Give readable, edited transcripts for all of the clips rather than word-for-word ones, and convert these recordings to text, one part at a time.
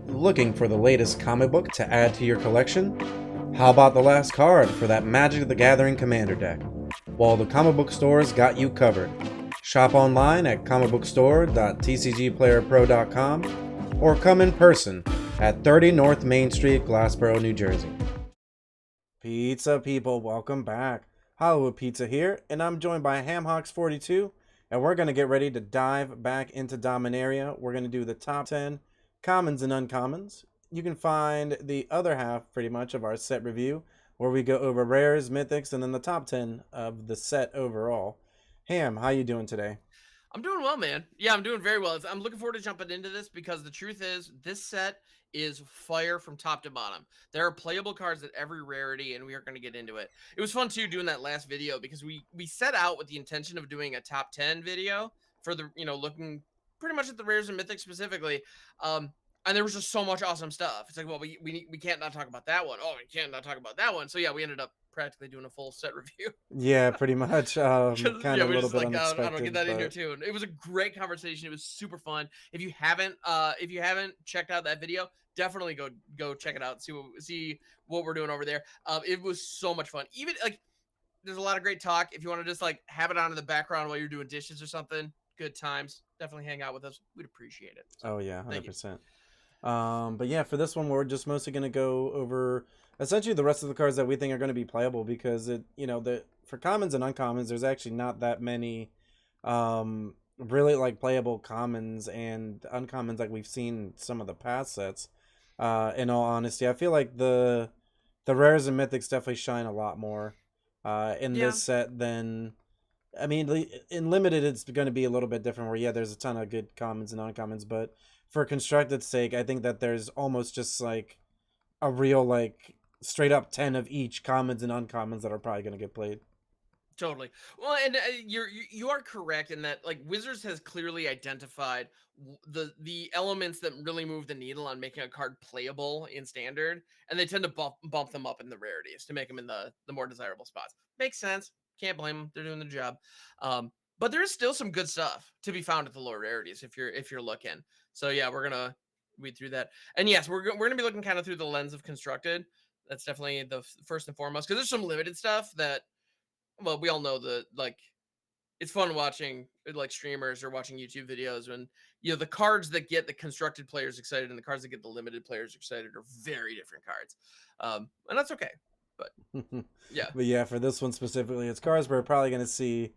Looking for the latest comic book to add to your collection? How about the last card for that Magic the Gathering Commander deck? Well, the comic book store's got you covered. Shop online at comicbookstore.tcgplayerpro.com or come in person at 30 North Main Street, Glassboro, New Jersey. Pizza people, welcome back. Hollywood Pizza here, and I'm joined by HamHocks42, and we're going to get ready to dive back into Dominaria. We're going to do the top 10 commons and uncommons. You can find the other half, pretty much, of our set review, where we go over rares, mythics, and then the top 10 of the set overall. Ham, how you doing today? I'm doing well, man. Yeah, I'm doing very well. I'm looking forward to jumping into this because the truth is, this set is fire from top to bottom. There are playable cards at every rarity, and we are going to get into it. It was fun too doing that last video because we set out with the intention of doing a top 10 video for the looking pretty much at the rares and mythics specifically. And there was just so much awesome stuff. It's like, well, we can't not talk about that one. Oh, we can't not talk about that one. So yeah, we ended up practically doing a full set review. Yeah, pretty much. Kind Yeah, of a we little just bit like I don't get unexpected, that in here but too. And it was a great conversation. It was super fun. If you haven't checked out that video, definitely go check it out. See what we're doing over there. It was so much fun. Even like there's a lot of great talk. If you want to just like have it on in the background while you're doing dishes or something, good times. Definitely hang out with us. We'd appreciate it. So oh yeah, thank you. 100%. But yeah, for this one, we're just mostly going to go over essentially the rest of the cards that we think are going to be playable because for commons and uncommons, there's actually not that many really like playable commons and uncommons like we've seen some of the past sets. In all honesty, I feel like the rares and mythics definitely shine a lot more in Yeah, this set than. I mean, in limited, it's going to be a little bit different. Where yeah, there's a ton of good commons and uncommons, but for constructed sake, I think that there's almost just like a real like straight up 10 of each commons and uncommons that are probably going to get played. totally. Well, and you are correct in that like Wizards has clearly identified the elements that really move the needle on making a card playable in standard, and they tend to bump them up in the rarities to make them in the more desirable spots. Makes sense. Can't blame them. They're doing their job. But there is still some good stuff to be found at the lower rarities if you're looking. So yeah, we're gonna weed through that. And yes, we're gonna be looking kind of through the lens of constructed. That's definitely the first and foremost because there's some limited stuff that well, we all know that like it's fun watching like streamers or watching YouTube videos when the cards that get the constructed players excited and the cards that get the limited players excited are very different cards, and that's okay. But yeah, But yeah, for this one specifically, it's cards we're probably going to see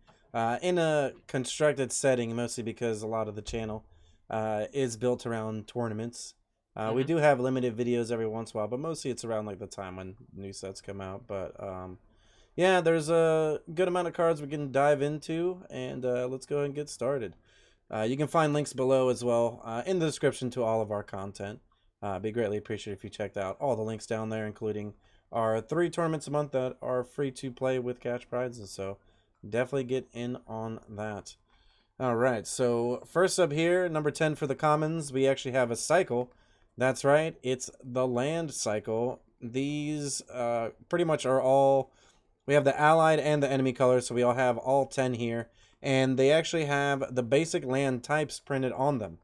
in a constructed setting, mostly because a lot of the channel is built around tournaments. We hmm do have limited videos every once in a while, but mostly it's around like the time when new sets come out. But yeah, there's a good amount of cards we can dive into, and let's go ahead and get started. You can find links below as well in the description to all of our content. Be greatly appreciated if you checked out all the links down there, including our 3 tournaments a month that are free to play with cash prizes. So definitely get in on that. All right, so first up here, number 10 for the commons, we actually have a cycle. That's right, it's the land cycle. These pretty much are all. We have the allied and the enemy colors, so we all have all 10 here. And they actually have the basic land types printed on them.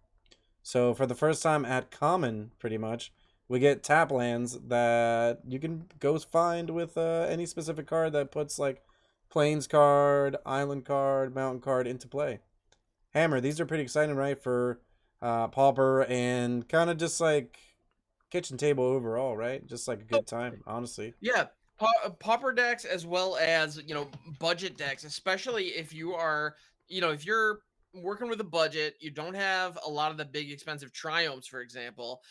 So for the first time at common, pretty much, we get tap lands that you can go find with any specific card that puts like plains card, island card, mountain card into play. Hammer, these are pretty exciting, right? For Pauper and kind of just like kitchen table overall, right? Just like a good time, honestly. yeah. Pauper decks as well as budget decks, especially if you are if you're working with a budget, you don't have a lot of the big expensive triumphs, for example.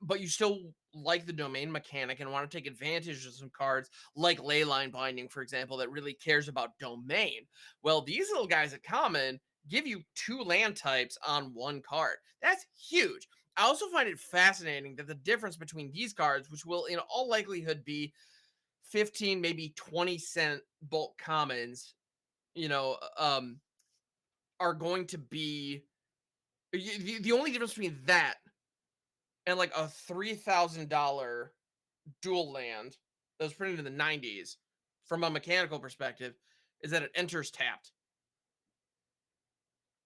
But you still like the domain mechanic and want to take advantage of some cards like Leyline Binding, for example, that really cares about domain. Well, these little guys at common give you 2 land types on 1 card. That's huge. I also find it fascinating that the difference between these cards, which will in all likelihood be 15, maybe 20-cent bulk commons, you know, um, are going to be the only difference between that and like a $3,000 dual land that was printed in the 90s from a mechanical perspective is that it enters tapped.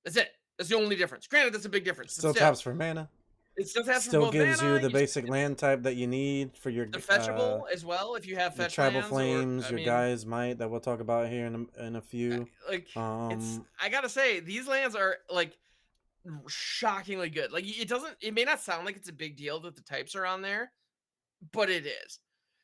That's it. That's the only difference. Granted, that's a big difference, but Still still. taps for mana. It still has for Still both gives you mana. the basic land type that you need for They're fetchable as well if you have your fetch tribal lands, or flames, I your mean, guys might that we'll talk about here in a few. like it's. Um, I gotta say, these lands are like shockingly good. Like it doesn't. It may not sound like it's a big deal that the types are on there, but it is.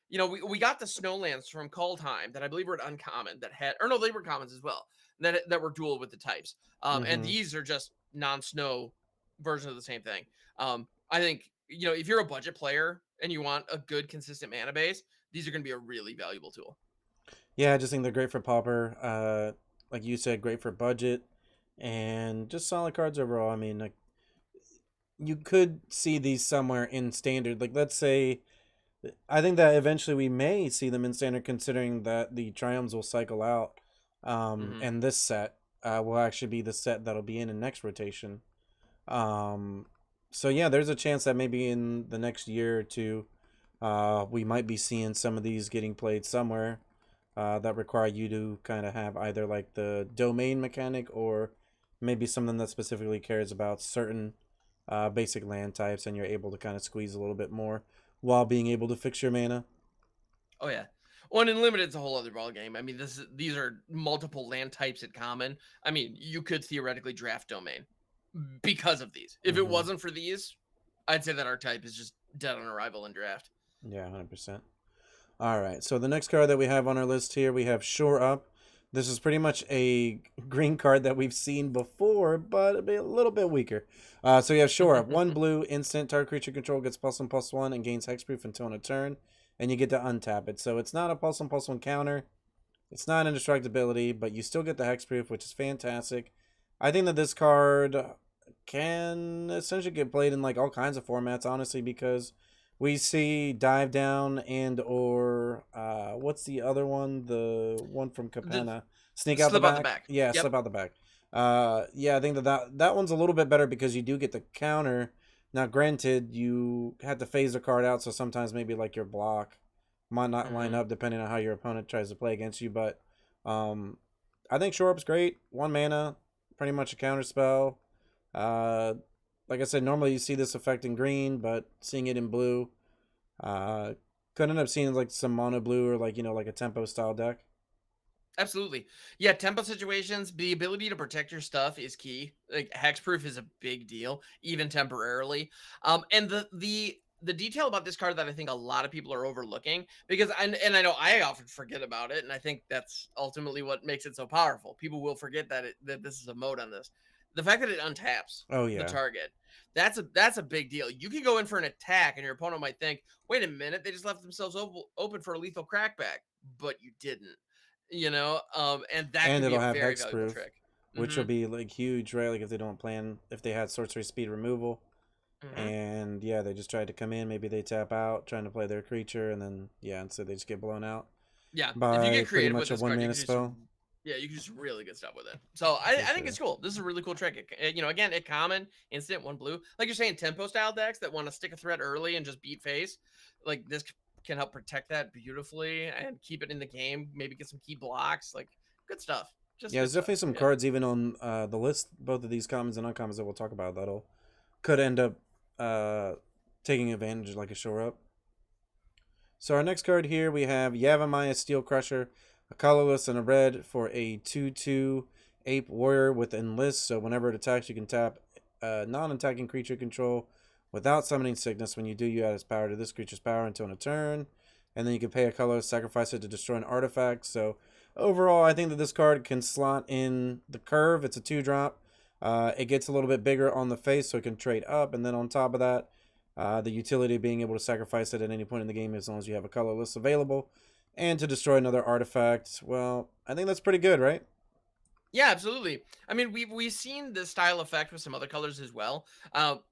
You know, we got the snowlands from Kaldheim that I believe were an uncommon that had, or no, they were commons as well, that were dual with the types. And mhm. these are just non-snow version of the same thing. I think, you know, if you're a budget player and you want a good consistent mana base, these are going to be a really valuable tool. Yeah, I just think they're great for Pauper. Like you said, great for budget, and just solid cards overall. I mean, like you could see these somewhere in standard. Like let's say, I think that eventually we may see them in standard, considering that the triumphs will cycle out, Hmm. and this set will actually be the set that'll be in next rotation. Um, so yeah, there's a chance that maybe in the next year or two, we might be seeing some of these getting played somewhere that require you to kind of have either like the domain mechanic or maybe something that specifically cares about certain basic land types, and you're able to kind of squeeze a little bit more while being able to fix your mana. Oh yeah. One and limited's a whole other ball game. I mean, these are multiple land types at common. I mean, you could theoretically draft domain because of these. If it Hmm. wasn't for these, I'd say that our type is just dead on arrival in draft. Yeah, 100%. All right, so the next card that we have on our list here, we have Shore Up. This is pretty much a green card that we've seen before, but a little bit weaker. So you have Shore Up. One blue, instant, target creature control gets +1/+1 and gains hexproof until end of turn, and you get to untap it. So it's not a +1/+1 counter. It's not indestructibility, but you still get the hexproof, which is fantastic. I think that this card can essentially get played in like all kinds of formats, honestly, because we see dive down and or what's the other one? The one from The Capenna, sneak out the slip out the back. back. Yeah, Yep. slip out the back. Yeah, I think that one's a little bit better because you do get the counter. Now, granted, you have to phase the card out, so sometimes maybe like your block might not line Hmm. up depending on how your opponent tries to play against you. But um, I think Shore Up's great. 1 mana, pretty much a counter spell. Uh, like I said, normally you see this effect in green, but seeing it in blue, uh, could end up seeing like some mono blue or like like a tempo style deck. Absolutely. Yeah, tempo situations, the ability to protect your stuff is key. Like hexproof is a big deal, even temporarily. And the detail about this card that I think a lot of people are overlooking, because and I know I often forget about it, and I think that's ultimately what makes it so powerful. People will forget that this is a mode on this. The fact that it untaps Oh the yeah, target, that's a big deal. You can go in for an attack, and your opponent might think, "Wait a minute, they just left themselves open for a lethal crackback," but you didn't. And that and could be it'll a have very valuable hexproof, trick. which will Mhm, be like huge, right? Like if they don't plan, if they had sorcery speed removal, mhm. and yeah, they just tried to come in, maybe they tap out trying to play their creature, and then yeah, instead they just get blown out Yeah, if you by get pretty creative with much a this one card, you mana can do some spell yeah, you can do some really good stuff with it. So for I think it's sure. cool. This is a really cool trick. You know, again, it common, instant, one blue. Like you're saying, tempo style decks that want to stick a threat early and just beat face, like this can help protect that beautifully and keep it in the game. Maybe get some key blocks. Like good stuff. Just Yeah, good there's stuff. definitely some Yeah. cards even on the list, both of these commons and uncommons that we'll talk about that'll could end up uh, taking advantage of like a shore up. So our next card here we have Yavimaya Steel Crusher, a colorless and a red for a 2/2 ape warrior with enlist. So whenever it attacks, you can tap non-attacking creature control without summoning sickness. When you do, you add its power to this creature's power until end of turn, and then you can pay a color, sacrifice it to destroy an artifact. So overall, I think that this card can slot in the curve. It's a 2-drop. It gets a little bit bigger on the face, so it can trade up, and then on top of that, the utility of being able to sacrifice it at any point in the game as long as you have a colorless available, and to destroy another artifact. Well, I think that's pretty good, right? Yeah, absolutely. I mean, we've seen this style effect with some other colors as well.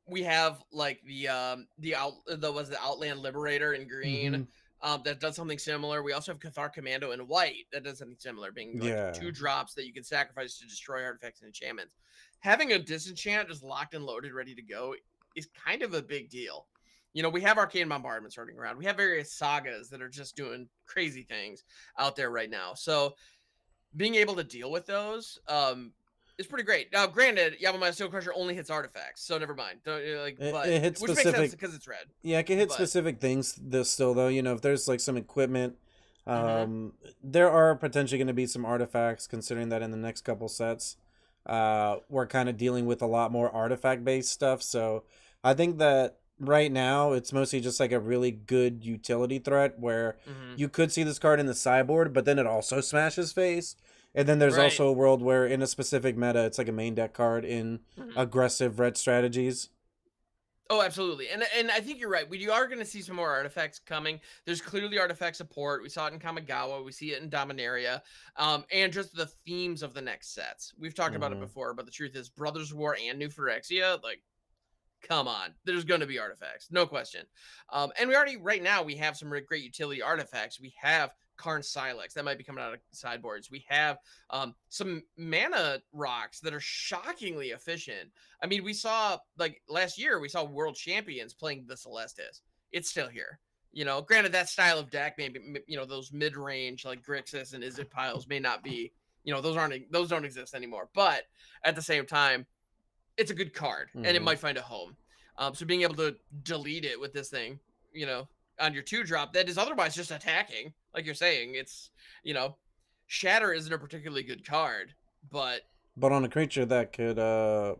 We have like the Outland Liberator in green, Mm-hmm. that does something similar. We also have Cathar Commando in white that does something similar, being like Yeah. 2 drops that you can sacrifice to destroy artifacts and enchantments. Having a disenchant just locked and loaded, ready to go, is kind of a big deal. You know, we have Arcane Bombardment starting around. We have various sagas that are just doing crazy things out there right now. So being able to deal with those, It's pretty great. Now, granted, Yabamaya Steel Crusher only hits artifacts, so never mind. Like, but It hits which makes sense specific. because it's red. Yeah, it can hit But specific things. This still though, if there's like some equipment, hmm there are potentially going to be some artifacts. Considering that in the next couple sets, we're kind of dealing with a lot more artifact based stuff. So I think that right now it's mostly just like a really good utility threat where hmm you could see this card in the sideboard, but then it also smashes face. And then there's right. also a world where in a specific meta, it's like a main deck card in hmm aggressive red strategies. Oh, absolutely, and I think you're right. We are going to see some more artifacts coming. There's clearly artifact support. We saw it in Kamigawa. We see it in Dominaria, and just the themes of the next sets. We've talked about it Hmm. before, but the truth is, Brothers War and New Phyrexia, like, come on, there's going to be artifacts, no question. And we already right now we have some really great utility artifacts. We have Karn Silex that might be coming out of sideboards. We have some mana rocks that are shockingly efficient. I mean, we saw like last year we saw world champions playing the Celestis. It's still here. Granted that style of deck, maybe those mid range like Grixis and Izzet piles may not be. Those don't exist anymore. But at the same time, it's a good card and it Hmm. might find a home. So being able to delete it with this thing, you know, on your 2-drop that is otherwise just attacking, like you're saying, it's, you know, Shatter isn't a particularly good card, but But on a creature that could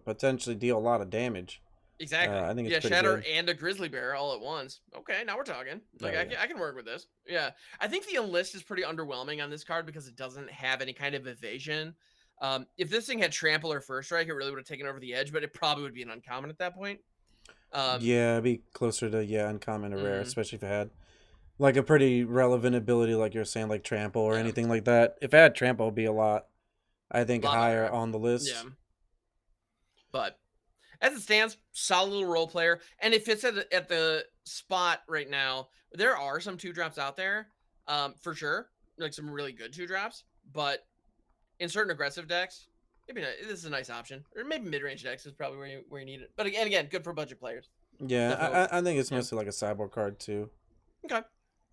potentially deal a lot of damage, exactly. I think it's Yeah, pretty Shatter good. and a Grizzly Bear all at once. Okay, now we're talking. Like Oh yeah. I can work with this. Yeah. I think the enlist is pretty underwhelming on this card because it doesn't have any kind of evasion. If this thing had trample or first strike, it really would have taken over the edge, but it probably would be an uncommon at that point. Um, Yeah, it'd be closer to uncommon or rare, mhm. especially if it had like a pretty relevant ability, like you're saying, like trample or Yeah, anything like that. If it had trample, it'd be a lot, I think, a lot higher higher. on the Yeah, list. but as it stands, solid little role player, and it fits at the spot right now. There are some 2-drops out there, for sure, like some really good 2-drops, but in certain aggressive decks, maybe not, this is a nice option, or maybe mid range decks is probably where you need it. But again, good for budget players. Yeah, Definitely, I think it's yeah. mostly like a sideboard card too. Okay,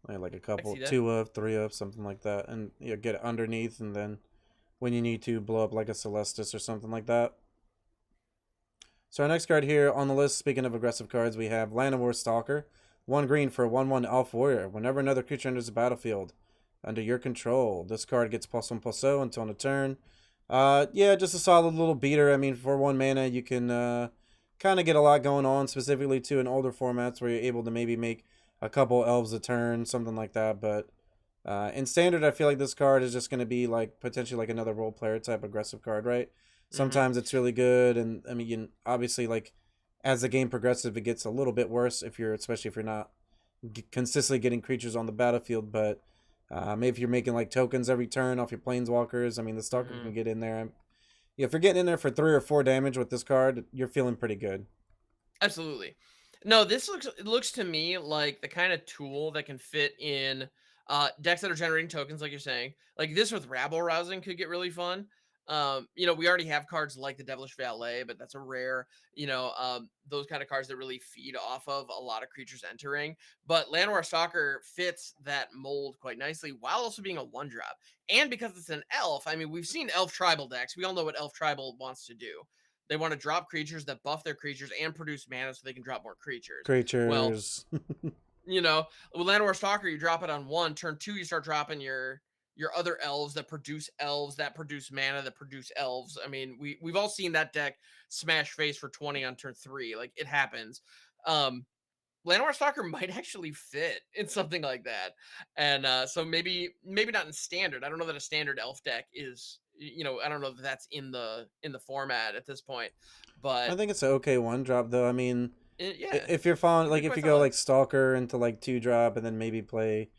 Like a I couple, see that. two of, three of, something like that, and get it underneath, and then when you need to blow up like a Celestis or something like that. So our next card here on the list, speaking of aggressive cards, we have Land of War Stalker. 1 green for a 1/1 Elf Warrior. Whenever another creature enters the battlefield under your control, this card gets +1/+0 until end of turn. Yeah, just a solid little beater. I mean, for 1 mana, you can kind of get a lot going on, specifically to in older formats where you're able to maybe make a couple elves a turn, something like that. But in standard, I feel like this card is just going to be like potentially like another role player type aggressive card, right? Mm-hmm. Sometimes it's really good, and I mean, obviously, like as the game progresses, it gets a little bit worse if you're, especially if you're not consistently getting creatures on the battlefield. But maybe if you're making like tokens every turn off your planeswalkers, I mean, the stalker Mm-hmm. can get in there. Yeah, if you're getting in there for 3 or 4 damage with this card, you're feeling pretty good. Absolutely. No, this looks to me like the kind of tool that can fit in decks that are generating tokens, like you're saying. Like this with rabble rousing could get really fun. We already have cards like the Devilish Valet, but that's a rare. Those kind of cards that really feed off of a lot of creatures entering. But Llanowar Stalker fits that mold quite nicely, while also being a 1-drop. And because it's an elf, I mean, we've seen elf tribal decks. We all know what elf tribal wants to do. They want to drop creatures that buff their creatures and produce mana so they can drop more creatures. Well, Creatures. with Llanowar Stalker, you drop it on 1. Turn 2, you start dropping your other elves that produce mana that produce elves. I mean, we've all seen that deck smash face for 20 on turn 3. Like it happens. Um, Llanowar Stalker might actually fit in something like that, and so maybe not in standard. I don't know that a standard elf deck is. I don't know that that's in the format at this point, I but think it's an okay 1 drop though. I mean, yeah, if you're following, could be like if quite you go solid. like Stalker into like 2 drop and then maybe play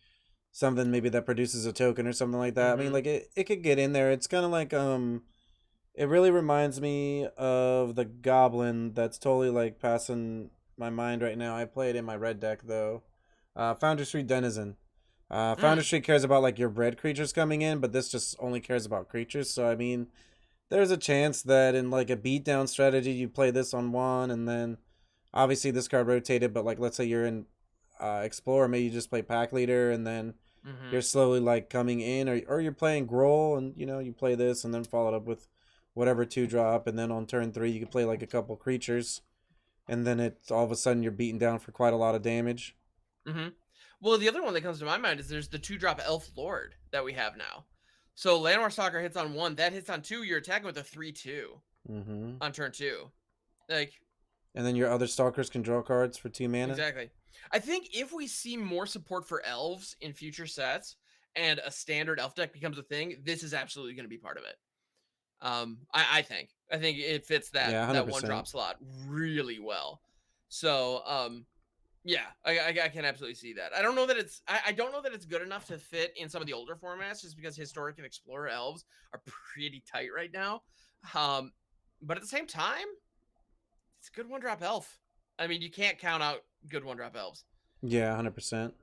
something maybe that produces a token or something like that. I mean, Mm-hmm. like it could get in there. It's kind of like it really reminds me of the Goblin that's totally like passing my mind right now. I play it in my red deck though. Founder Street Denizen. Founder Mm, Street cares about like your red creatures coming in, but this just only cares about creatures. So I mean, there's a chance that in like a beatdown strategy, you play this on 1, and then obviously this card rotated. But like, let's say you're in Explorer, maybe you just play Pack Leader, and then mm-hmm. you're slowly like coming in, or you're playing Groll, and you play this, and then follow it up with whatever 2-drop, and then on turn 3 you can play like a couple creatures, and then it's all of a sudden you're beaten down for quite a lot of damage. Hmm. Well, the other one that comes to my mind is there's the 2-drop Elf Lord that we have now. So Landmark Stalker hits on 1, that hits on 2, you're attacking with a 3/2 Mm-hmm. on turn 2. Like, And then your other stalkers can draw cards for 2 mana. exactly. I think if we see more support for elves in future sets and a standard elf deck becomes a thing, this is absolutely going to be part of it. I think it fits that Yeah, that one 100%. drop slot really well. So, yeah, I can absolutely see that. I don't know that I don't know that it's good enough to fit in some of the older formats, just because Historic and Explorer elves are pretty tight right now. Um, but at the same time, it's a good one drop elf. I mean, you can't count out good one drop elves. Yeah, 100%.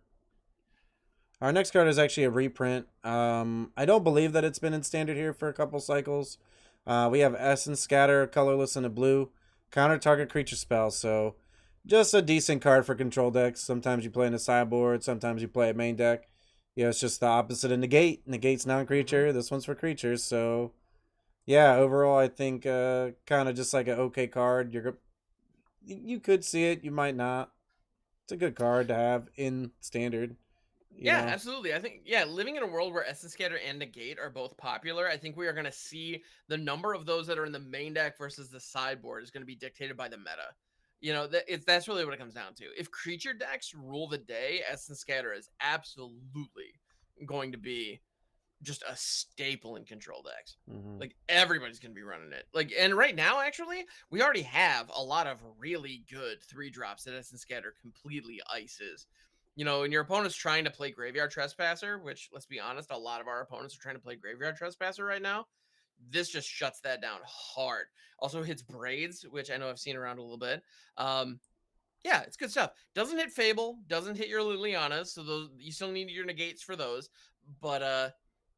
Our next card is actually a reprint. I don't believe that it's been in standard here for a couple cycles. We have Essence Scatter, colorless and a blue. Counter target creature spell. So just a decent card for control decks. Sometimes you play in a sideboard, sometimes you play a main deck. Yeah, it's just the opposite of negate. Negate's Hmm. non-creature. This one's for creatures. So yeah, overall I think kind of just like an okay card. You could see it, you might not. It's a good card to have in standard, you Yeah, know. absolutely. I think, yeah, living in a world where Essence Scatter and Negate are both popular, I think we are going to see the number of those that are in the main deck versus the sideboard is going to be dictated by the meta. You know, that's really what it comes down to. If creature decks rule the day, Essence Scatter is absolutely going to be just a staple in control decks. Hmm. Like, everybody's gonna be running it. Like, and right now, actually, we already have a lot of really good 3-drops that Essence Scatter completely ices. You know, and your opponent's trying to play Graveyard Trespasser, which, let's be honest, a lot of our opponents are trying to play Graveyard Trespasser right now. This just shuts that down hard. Also hits Braids, which I know I've seen around a little bit. Um, yeah, it's good stuff. Doesn't hit Fable, doesn't hit your Lilianas, so those you still need your negates for those. But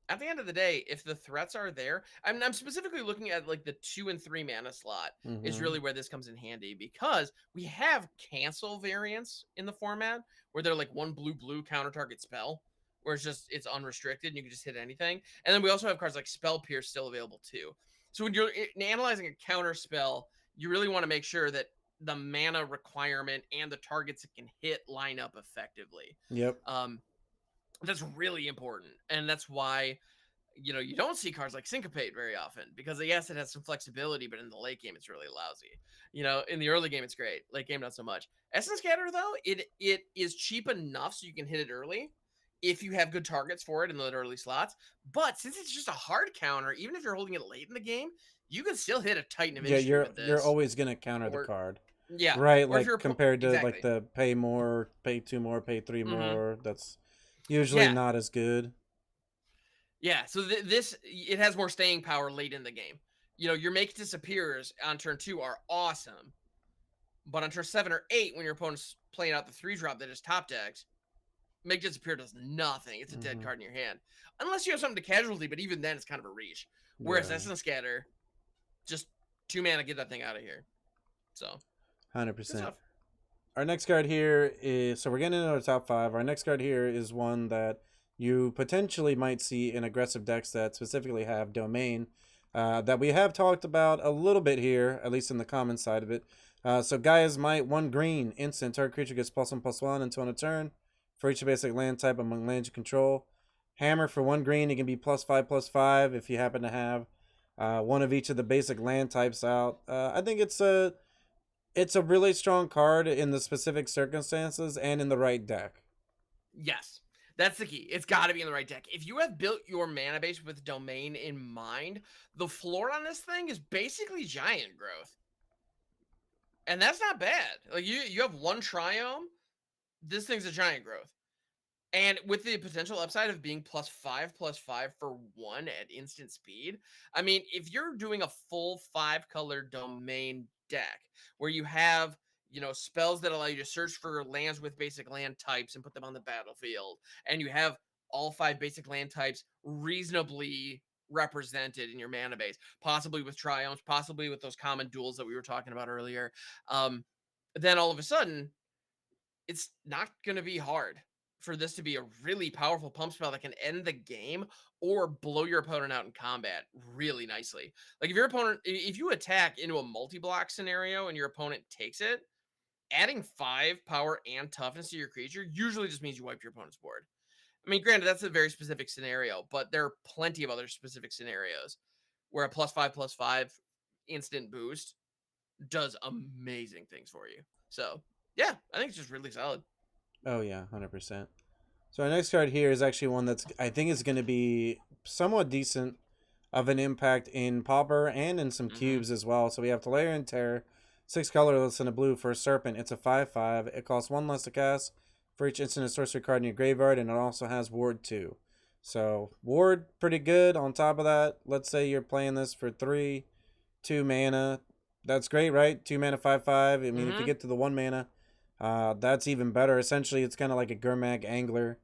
at the end of the day, if the threats are there, I'm specifically looking at like the 2 and 3 mana slot is Hmm. really where this comes in handy, because we have cancel variants in the format where they're like 1 blue counter target spell, where it's unrestricted and you can just hit anything. And then we also have cards like Spell Pierce still available too. So when you're analyzing a counter spell, you really want to make sure that the mana requirement and the targets it can hit line up effectively. Yep. Um, that's really important, and that's why, you know, you don't see cards like Syncopate very often, because yes, it has some flexibility, but in the late game, it's really lousy. You know, in the early game, it's great. Late game, not so much. Essence Scatter, though, it is cheap enough so you can hit it early if you have good targets for it in the early slots. But since it's just a hard counter, even if you're holding it late in the game, you can still hit a Titan of Yeah, Industry you're with you're this. always gonna counter the Or card, yeah, right? or if Like you're compared to like exactly. the pay more, pay 2 more, pay 3 Hmm. more. That's usually Yeah, not as good. yeah. So this it has more staying power late in the game. You know, your make disappears on turn 2 are awesome, but on turn 7 or 8, when your opponent's playing out the 3-drop that is top decks, make disappear does nothing. It's a dead Hmm. card in your hand, unless you have something to casualty. But even then, it's kind of a reach. Whereas Yeah, Essence Scatter, just 2 mana, get that thing out of here. So hundred good percent. stuff. Our next card here is, so we're getting into our top 5. Our next card here is one that you potentially might see in aggressive decks that specifically have domain, that we have talked about a little bit here, at least in the common side of it. So Gaia's Might, 1 green, instant. Target creature gets +1/+1 until end of turn for each basic land type among lands you control. Hammer for 1 green, it can be +5/+5 if you happen to have one of each of the basic land types out. I think it's a really strong card in the specific circumstances and in the right deck. Yes. That's the key. It's got to be in the right deck. If you have built your mana base with domain in mind, the floor on this thing is basically giant growth. And that's not bad. Like, you have 1 triome, this thing's a giant growth. And with the potential upside of being +5/+5 for 1 at instant speed, I mean, if you're doing a full 5-color domain deck where you have, you know, spells that allow you to search for lands with basic land types and put them on the battlefield, and you have all 5 basic land types reasonably represented in your mana base, possibly with triomes, possibly with those common duels that we were talking about earlier, then all of a sudden, it's not going to be hard. for this to be a really powerful pump spell that can end the game or blow your opponent out in combat really nicely. Like if your opponent, if you attack into a multi-block scenario and your opponent takes it, adding 5 power and toughness to your creature usually just means you wipe your opponent's board. I mean, granted, that's a very specific scenario, but there are plenty of other specific scenarios where a +5/+5 instant boost does amazing things for you. So, yeah, I think it's just really solid. Oh yeah, 100%. So our next card here is actually one that's I think is going to be somewhat decent of an impact in Pauper and in some Hmm. cubes as well. So we have Tolaria and Terror, 6 colorless and a blue for a Serpent. It's a 5/5. It costs 1 less to cast for each instant and sorcery card in your graveyard, and it also has Ward 2. So Ward, pretty good. On top of that, let's say you're playing this for 3, 2 mana. That's great, right? 2 mana, 5/5. I mean, if you Hmm. get to the 1 mana, that's even better. Essentially, it's kind of like a Gurmag Angler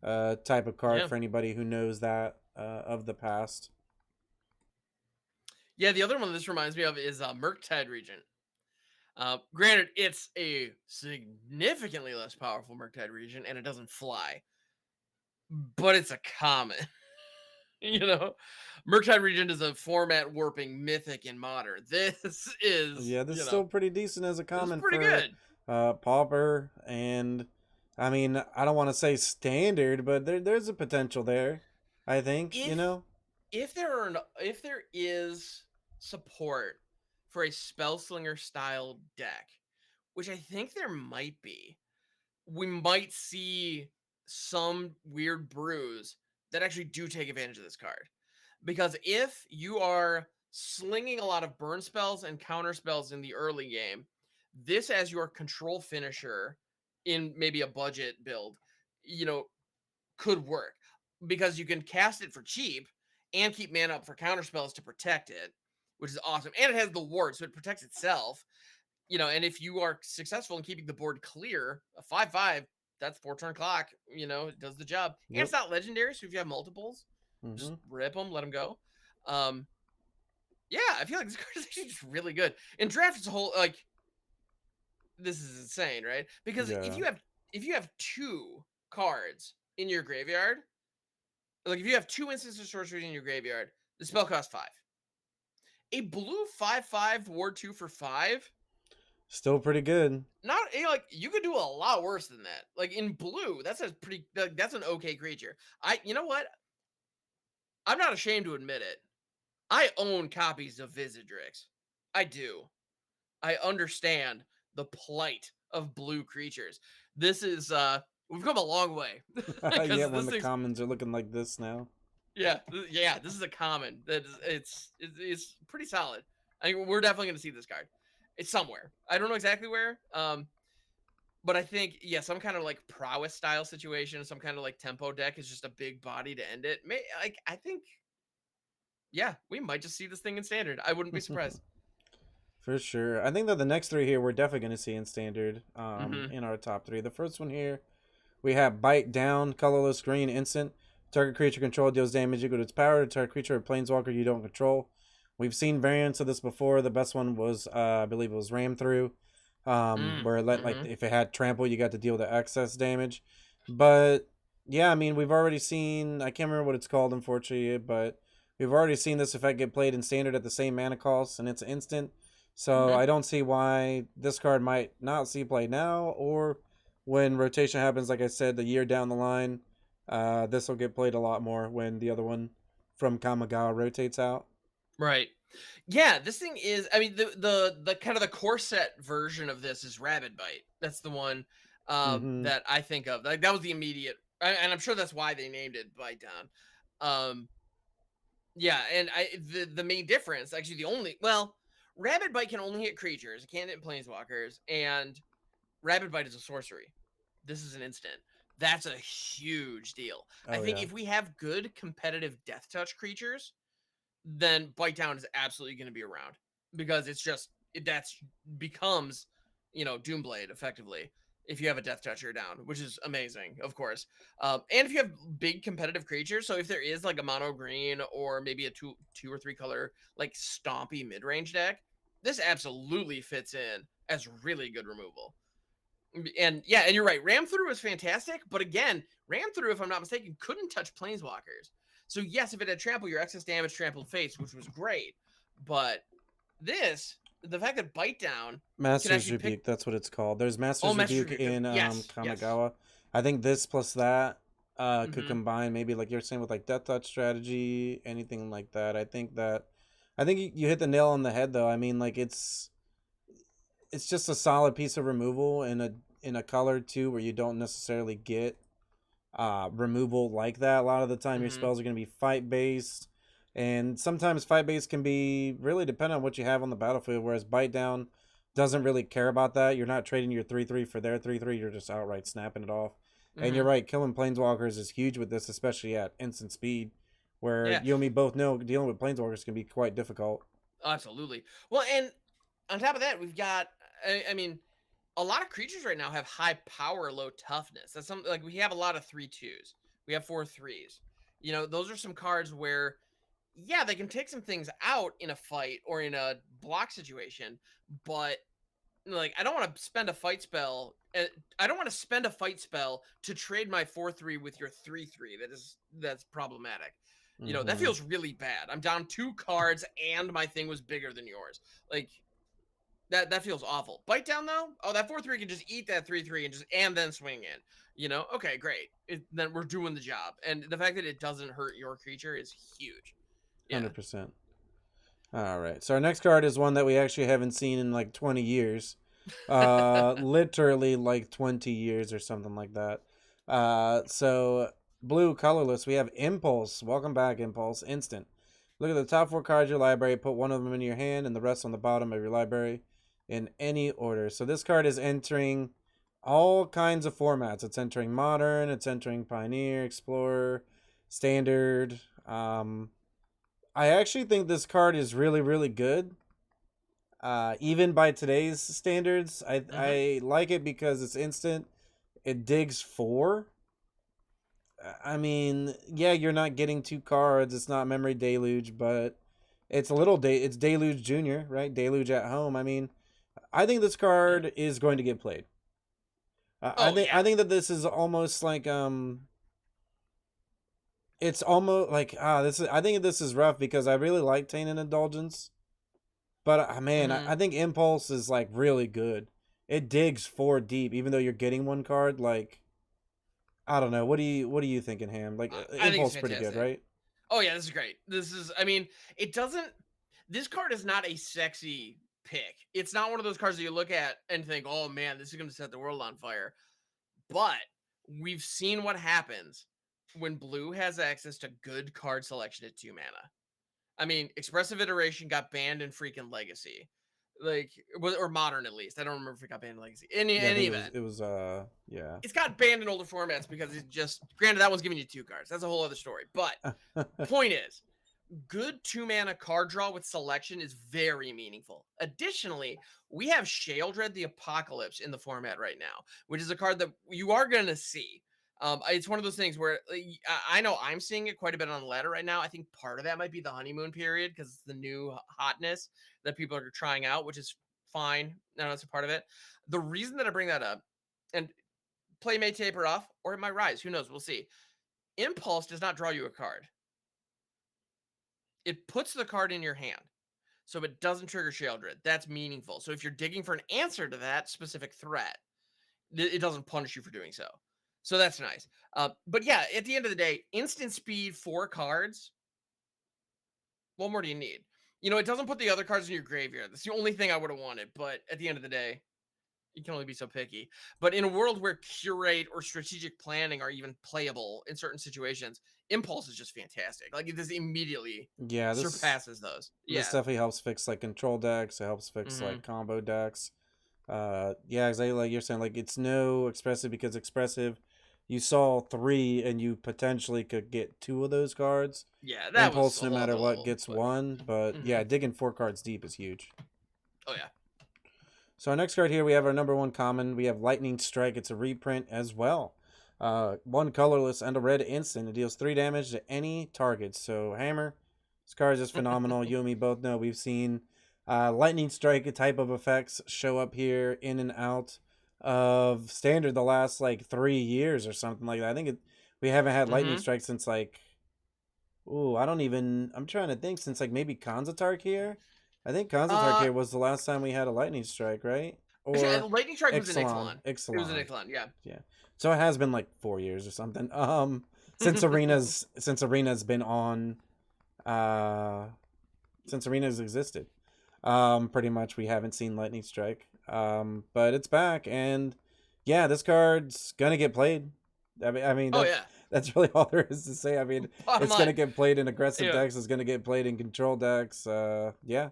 type of card Yeah. for anybody who knows that of the past. Yeah, the other one this reminds me of is Murktide Regent. Granted, it's a significantly less powerful Murktide Regent and it doesn't fly, but it's a common. You know, Murktide Regent is a format warping mythic in modern. This is, Yeah, this is still pretty decent as a this is common pretty for good. Pauper, and I mean, I don't want to say standard, but there's a potential there. I think you If know. if there is support for a Spellslinger style deck, which I think there might be, we might see some weird brews that actually do take advantage of this card. Because if you are slinging a lot of burn spells and counter spells in the early game, this as your control finisher in maybe a budget build, you know, could work because you can cast it for cheap and keep mana up for counter spells to protect it, which is awesome. And it has the ward, so it protects itself. And if you are successful in keeping the board clear, a 5/5, that's 4 turn clock, it does the job. And it's Yep. not legendary, so if you have multiples, just Hmm. rip them, let them go. Um, yeah, I feel like this card is actually just really good. In draft, it's a whole like this is insane, right? Because if Yeah. you have 2 cards in your graveyard, like if you have 2 instances of sorcery in your graveyard, the spell costs 5. A blue 5/5 ward 2 for 5. Still pretty good. Not like you could do a lot worse than that. Like in blue, that's a pretty that's an okay creature. You know what? I'm not ashamed to admit it. I own copies of Visidrix. I do. I understand the plight of blue creatures. This is we've come a long way Yeah, because when this the thing's commons are looking like this now. yeah, this is a common that is it's pretty solid. I think we're definitely going to see this card. It's somewhere. I don't know exactly where. But I think, yeah, some kind of like prowess style situation, some kind of like tempo deck is just a big body to end it. I think, yeah, we might just see this thing in standard. I wouldn't be surprised. For sure. I think that the next 3 here we're definitely going to see in standard Hmm. in our top 3. The first one here, we have Bite Down, colorless green, instant. Target creature control deals damage equal to its power to target creature or planeswalker you don't control. We've seen variants of this before. The best one was, I believe it was Ram Through, where it let, like, Mm-hmm. if it had trample, you got to deal the excess damage. But yeah, I mean, we've already seen. I can't remember what it's called, unfortunately, but we've already seen this effect get played in standard at the same mana cost, and it's instant. So Hmm. I don't see why this card might not see play now, or when rotation happens, like I said, the year down the line, this will get played a lot more when the other one from Kamigawa rotates out. Right. Yeah, this thing is. I mean, the kind of the core set version of this is Rabid Bite. That's the one Mm-hmm. that I think of. Like that was the immediate, and I'm sure that's why they named it Bite Down. Um, Yeah, and the main difference, actually the only Rabid Bite can only hit creatures, it can't hit planeswalkers, and Rabid Bite is a sorcery. This is an instant. That's a huge deal. I Oh think yeah. if we have good competitive death touch creatures, then Bite Down is absolutely going to be around because that's becomes Doomblade effectively if you have a Death Toucher down, which is amazing, of course. And if you have big competitive creatures, so if there is like a mono green or maybe a two or three color like stompy mid range deck, this absolutely fits in as really good removal. And yeah, and you're right. Ram through is fantastic, but again, ram through, if I'm not mistaken, couldn't touch planeswalkers. So yes, if it had trample, your excess damage trampled face, which was great. But this, the fact that bite down can Master's actually pick. Rebuke, that's what it's called. There's Oh, Master's Master's Rebuke Rebuke. in Yes, yes. Kamigawa. I think this plus that could Mm-hmm. combine, maybe like you're saying, with like Death Touch strategy, anything like that. I think you hit the nail on the head though. I mean, like it's just a solid piece of removal in a color too, where you don't necessarily get removal like that. A lot of the time your Mm-hmm. spells are going to be fight based, and sometimes fight based can be really dependent on what you have on the battlefield, whereas bite down doesn't really care about that. You're not trading your 3/3 for their 3/3, you're just outright snapping it off. And you're Mm-hmm. right, killing planeswalkers is huge with this, especially at instant speed, where Yeah. you and me both know dealing with planeswalkers can be quite difficult. Absolutely. Well, and on top of that, we've got. I mean, a lot of creatures right now have high power, low toughness. That's something like we have a lot of 3/2s. We have 4/3s. You know, those are some cards where, yeah, they can take some things out in a fight or in a block situation, but like I don't want to spend a fight spell. I don't want to spend a fight spell to trade my 4/3 with your 3/3. That's problematic. You know, that Hmm. feels really bad. I'm down 2 cards and my thing was bigger than yours. Like that feels awful. Bite down though. Oh, that 4/3 can just eat that 3/3 and then swing in. You know, okay, great. Then we're doing the job. And the fact that it doesn't hurt your creature is huge. Yeah. 100%. All right. So our next card is one that we actually haven't seen in like 20 years. Literally like 20 years or something like that. So blue colorless, we have Impulse. Welcome back, Impulse. Instant. Look at the top 4 cards of your library, put one of them in your hand and the rest on the bottom of your library in any order. So this card is entering all kinds of formats. It's entering modern, it's entering Pioneer, Explorer, Standard. I actually think this card is really, really good. Even by today's standards, Mm-hmm. I like it because it's instant. It digs 4. I mean, yeah, you're not getting 2 cards. It's not Memory Deluge, but it's a little it's Deluge Junior, right? Deluge at home. I mean, I think this Yeah. card is going to get played. Oh yeah. I think that this is almost like it's almost like this is I think this is rough because I really like Tainted Indulgence. But man, Mm-hmm. I think Impulse is like really good. It digs 4 deep, even though you're getting 1 card. Like I don't know. What are you thinking, Ham? Like I think it's Impulse pretty good, fantastic. right? Oh yeah, this is great. This is I mean, it doesn't this card is not a sexy pick. It's not one of those cards that you look at and think, "Oh man, this is going to set the world on fire." But we've seen what happens when blue has access to good card selection at 2 mana. I mean, Expressive Iteration got banned in freaking Legacy. Like or modern at least. I don't remember if it got banned in Legacy. Yeah, I Any think event. it was yeah. It's got banned in older formats because it's just granted that one's giving you 2 cards. That's a whole other story. But point is, good 2 mana card draw with selection is very meaningful. Additionally, we have Sheoldred the Apocalypse in the format right now, which is a card that you are going to see. It's one of those things where I know I'm seeing it quite a bit on the ladder right now. I think part of that might be the honeymoon period because it's the new hotness that people are trying out, which is fine. No, that's a part of it. The reason that I bring that up, and play may taper off or it might rise. Who knows? We'll see. Impulse does not draw you a card. It puts the card in your hand. So it doesn't trigger Sheoldred. That's meaningful. So if you're digging for an answer to that specific threat, it doesn't punish you for doing so. So that's nice. But yeah, at the end of the day, instant speed, 4 cards. What more do you need? You know, it doesn't put the other cards in your graveyard. That's the only thing I would have wanted. But at the end of the day, you can only be so picky. But in a world where curate or strategic planning are even playable in certain situations, impulse is just fantastic. Like it just immediately Yeah, surpasses those. this Yeah. definitely helps fix like control decks. It helps fix Hmm. like combo decks. Yeah, exactly like you're saying. Like it's no expressive because expressive, you saw 3 and you potentially could get 2 of those cards. Yeah, that was Impulse, a no matter what, little, gets but 1. But hmm yeah, digging 4 cards deep is huge. oh yeah. So our next card here, we have our number 1 common. We have Lightning Strike. It's a reprint as well. 1 colorless and a red instant. It deals 3 damage to any target. So Hammer, this card is just phenomenal. You and me both know we've seen Lightning Strike type of effects show up here in and out of standard the last like 3 years or something like that. I think we haven't had lightning Mm-hmm. strike since like, ooh, I don't even. I'm trying to think since like maybe Kanzatark here. I think Kanzatark Uh, here was the last time we had a lightning strike, right? actually, Or Lightning Strike was an Ixalan, Ixalan. It was an Ixalan. Ixalan, yeah. Yeah. So it has been like 4 years or something. Since Arena's been on, uh, since Arena's existed. Pretty much we haven't seen lightning strike. But it's back, and yeah, this card's gonna get played. I mean Oh that's yeah. that's really all there is to say. I mean, Bottom it's gonna line, get played in aggressive yeah. decks. It's gonna get played in control decks. Yeah.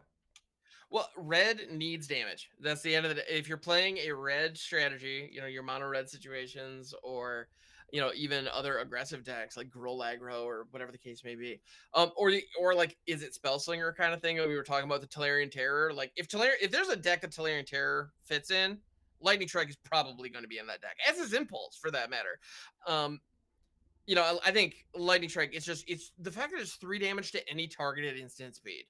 Well, red needs damage. That's the end of the day. If you're playing a red strategy, your mono red situations, or even other aggressive decks like Growl aggro or whatever the case may be, or like is it Spellslinger kind of thing? We were talking about the Tolarian Terror. Like if there's a deck that Tolarian Terror fits in, Lightning Strike is probably going to be in that deck, as is Impulse for that matter. Um, I think Lightning Strike. It's the fact that it's 3 damage to any targeted instant speed.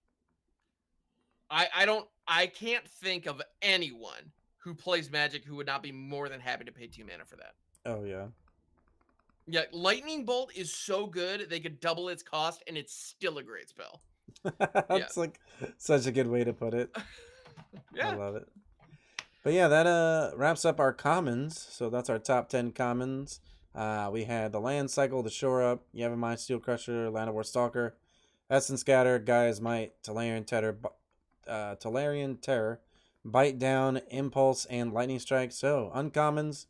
I can't think of anyone who plays Magic who would not be more than happy to pay 2 mana for that. Oh yeah. Yeah, Lightning Bolt is so good they could double its cost and it's still a great spell. Yeah. That's like such a good way to put it. I Yeah. love it. But yeah, that wraps up our commons. So that's our top 10 commons. We had the land cycle, the shore up, Yavimai, Steel Crusher, Land of War Stalker, Essence Scatter, Gaia's Might, Tolarian Terror, Bite Down, Impulse, and Lightning Strike. So uncommons,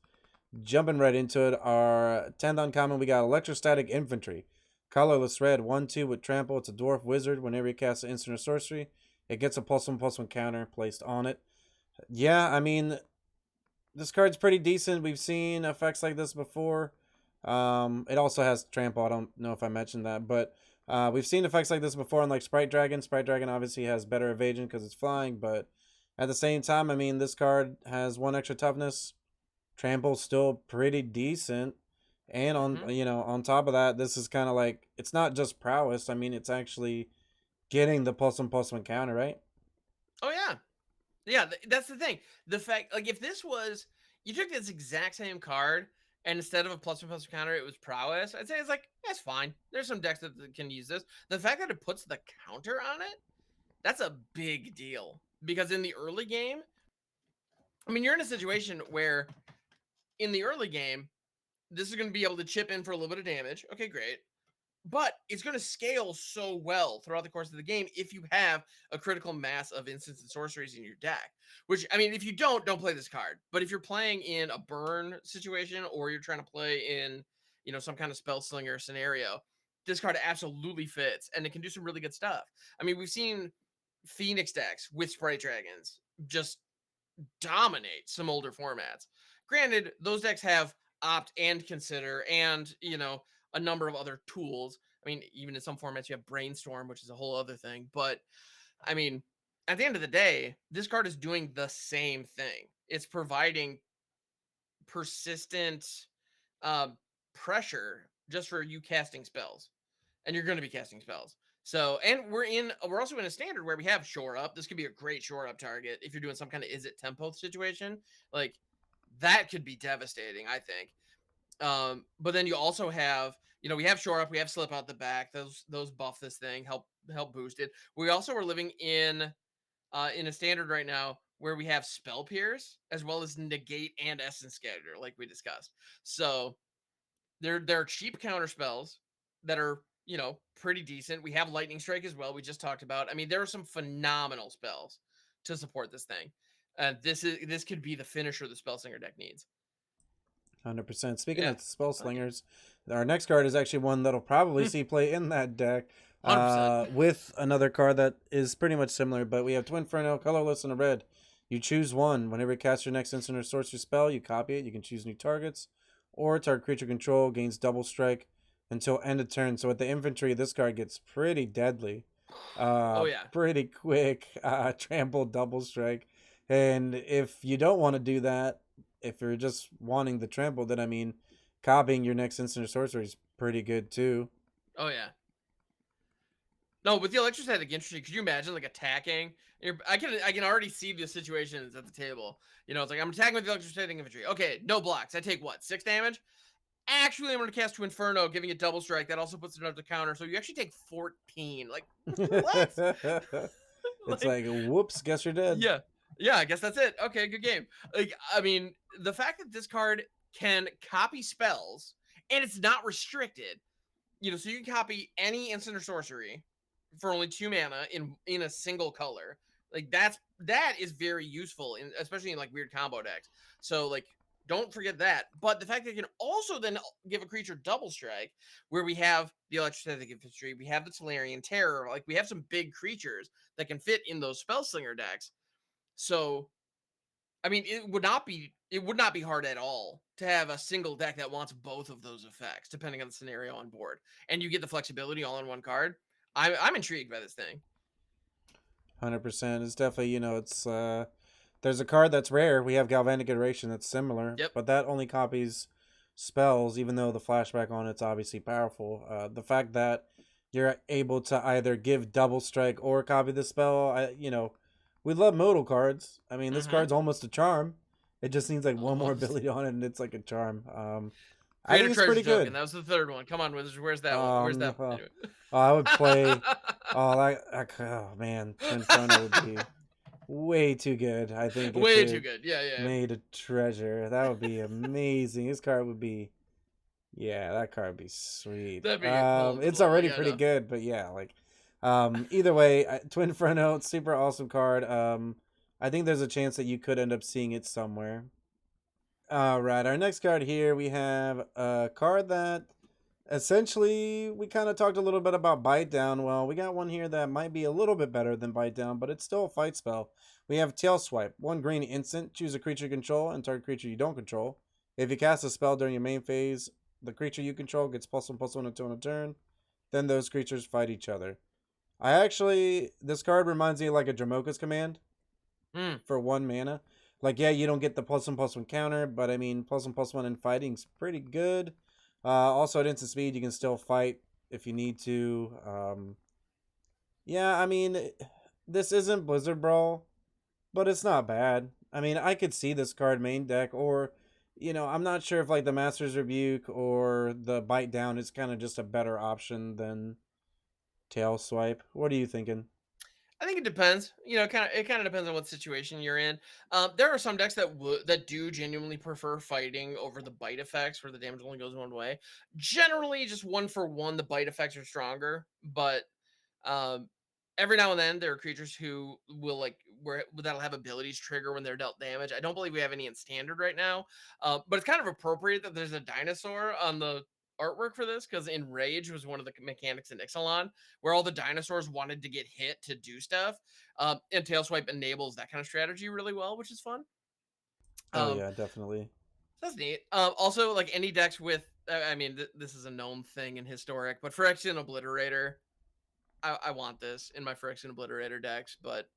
jumping right into it. Our 10th uncommon, we got Electrostatic Infantry. Colorless red, 1/2 with trample. It's a dwarf wizard. Whenever you cast an instant or sorcery, it gets a +1/+1 counter placed on it. Yeah, I mean, this card's pretty decent. We've seen effects like this before. It also has trample. I don't know if I mentioned that, but we've seen effects like this before on like Sprite Dragon. Sprite Dragon obviously has better evasion because it's flying, but at the same time, I mean, this card has 1 extra toughness. Trample's still pretty decent, and on Hmm. on top of that, this is kind of like it's not just prowess. I mean, it's actually getting the +1/+1 counter, right? Oh yeah. Yeah, that's the thing. The fact, like, if this was, you took this exact same card, and instead of a +1/+1 counter, it was prowess, I'd say it's like, that's fine. There's some decks that can use this. The fact that it puts the counter on it, that's a big deal. Because in the early game, I mean, you're in a situation where in the early game, this is going to be able to chip in for a little bit of damage. Okay, great. But it's going to scale so well throughout the course of the game if you have a critical mass of instants and sorceries in your deck. Which, I mean, if you don't play this card. But if you're playing in a burn situation or you're trying to play in, some kind of Spellslinger scenario, this card absolutely fits and it can do some really good stuff. I mean, we've seen Phoenix decks with Sprite Dragons just dominate some older formats. Granted, those decks have opt and consider and, a number of other tools. I mean, even in some formats you have brainstorm, which is a whole other thing, but I mean, at the end of the day, this card is doing the same thing. It's providing persistent uh, pressure just for you casting spells, and you're going to be casting spells. So, and we're also in a standard where we have shore up. This could be a great shore up target if you're doing some kind of is it tempo situation. Like that could be devastating, I think. But then you also have, we have shore up, we have slip out the back. Those buff this thing, help boost it. We also are living in a standard right now where we have spell pierce as well as negate and essence scatter, like we discussed. So there are cheap counter spells that are, pretty decent. We have lightning strike as well. We just talked about. I mean, there are some phenomenal spells to support this thing. This could be the finisher the Spellslinger deck needs. 100%. Speaking Yeah, of I like it. Spellslingers, our next card is actually one that'll probably see play in that deck 100%. with another card that is pretty much similar, but we have Twin Inferno, colorless, and a red. You choose one. Whenever you cast your next instant or sorcery spell, you copy it. You can choose new targets, or target creature control gains double strike until end of turn. So with the infantry, this card gets pretty deadly, Oh yeah. pretty quick, trample double strike. And if you don't want to do that, if you're just wanting the trample, then I mean, copying your next instant or sorcery is pretty good too. Oh yeah. No, with the electrostatic infantry, could you imagine like attacking? I can already see the situations at the table. It's like I'm attacking with the electrostatic infantry. Okay, no blocks. I take what, 6 damage? Actually, I'm going to cast to Inferno, giving it double strike. That also puts it up to counter. So you actually take 14. Like, what? It's Like, like, whoops, guess you're dead. yeah. Yeah, I guess that's it. Okay, good game. Like, I mean, the fact that this card can copy spells and it's not restricted, so you can copy any instant or sorcery for only 2 mana in a single color. Like that is very useful, especially in like weird combo decks. So like, don't forget that. But the fact that you can also then give a creature double strike, where we have the electrostatic infantry, we have the Tolarian terror, like we have some big creatures that can fit in those Spellslinger decks. So I mean, it would not be hard at all to have a single deck that wants both of those effects, depending on the scenario on board, and you get the flexibility all in one card. I'm intrigued by this thing. 100%. It's definitely, it's there's a card that's rare. We have Galvanic Iteration that's similar, Yep. but that only copies spells, even though the flashback on it's obviously powerful. The fact that you're able to either give double strike or copy the spell, we love modal cards. I mean, this Mm-hmm. card's almost a charm. It just needs like one more Almost. ability on it, and it's like a charm. I Create a think it's treasure pretty token. good. That was the third one. Come on, Wizards. Where's that one? Where's Um, that? uh, Anyway. I would play. Oh man, Twin Inferno would be way too good. I think if Way too it good. Yeah, yeah. made a treasure, that would be amazing. This card would be, yeah, that card would be sweet. That'd be a whole nother It's level. already Yeah, pretty no. good, but yeah, like, either way, Twin Inferno, super awesome card. I think there's a chance that you could end up seeing it somewhere. All right, our next card here, we have a card that essentially we kind of talked a little bit about Bite Down. Well, we got one here that might be a little bit better than Bite Down, but it's still a fight spell. We have Tail Swipe. 1 green instant. Choose a creature you control and target creature you don't control. If you cast a spell during your main phase, the creature you control gets +1/+1 until a turn. Then those creatures fight each other. This card reminds me of like a Dramoka's Command Hmm. for 1 mana. Like, yeah, you don't get the +1/+1 counter, but I mean, +1/+1 in fighting's pretty good. Also, at instant speed, you can still fight if you need to. Yeah, I mean, this isn't Blizzard Brawl, but it's not bad. I mean, I could see this card main deck, or, I'm not sure if like the Master's Rebuke or the Bite Down is kind of just a better option than Tail Swipe. What are you thinking? I think it depends. It kind of depends on what situation you're in. There are some decks that do genuinely prefer fighting over the bite effects, where the damage only goes one way. Generally, just one for one, the bite effects are stronger. But um, every now and then, there are creatures who will where that'll have abilities trigger when they're dealt damage. I don't believe we have any in standard right now, but it's kind of appropriate that there's a dinosaur on the artwork for this, because Enrage was one of the mechanics in Ixalan where all the dinosaurs wanted to get hit to do stuff. And Tailswipe enables that kind of strategy really well, which is fun. Oh Um, yeah, definitely. that's neat. Also, like any decks with, I mean, this is a known thing in Historic, but Phyrexian Obliterator, I want this in my Phyrexian Obliterator decks, but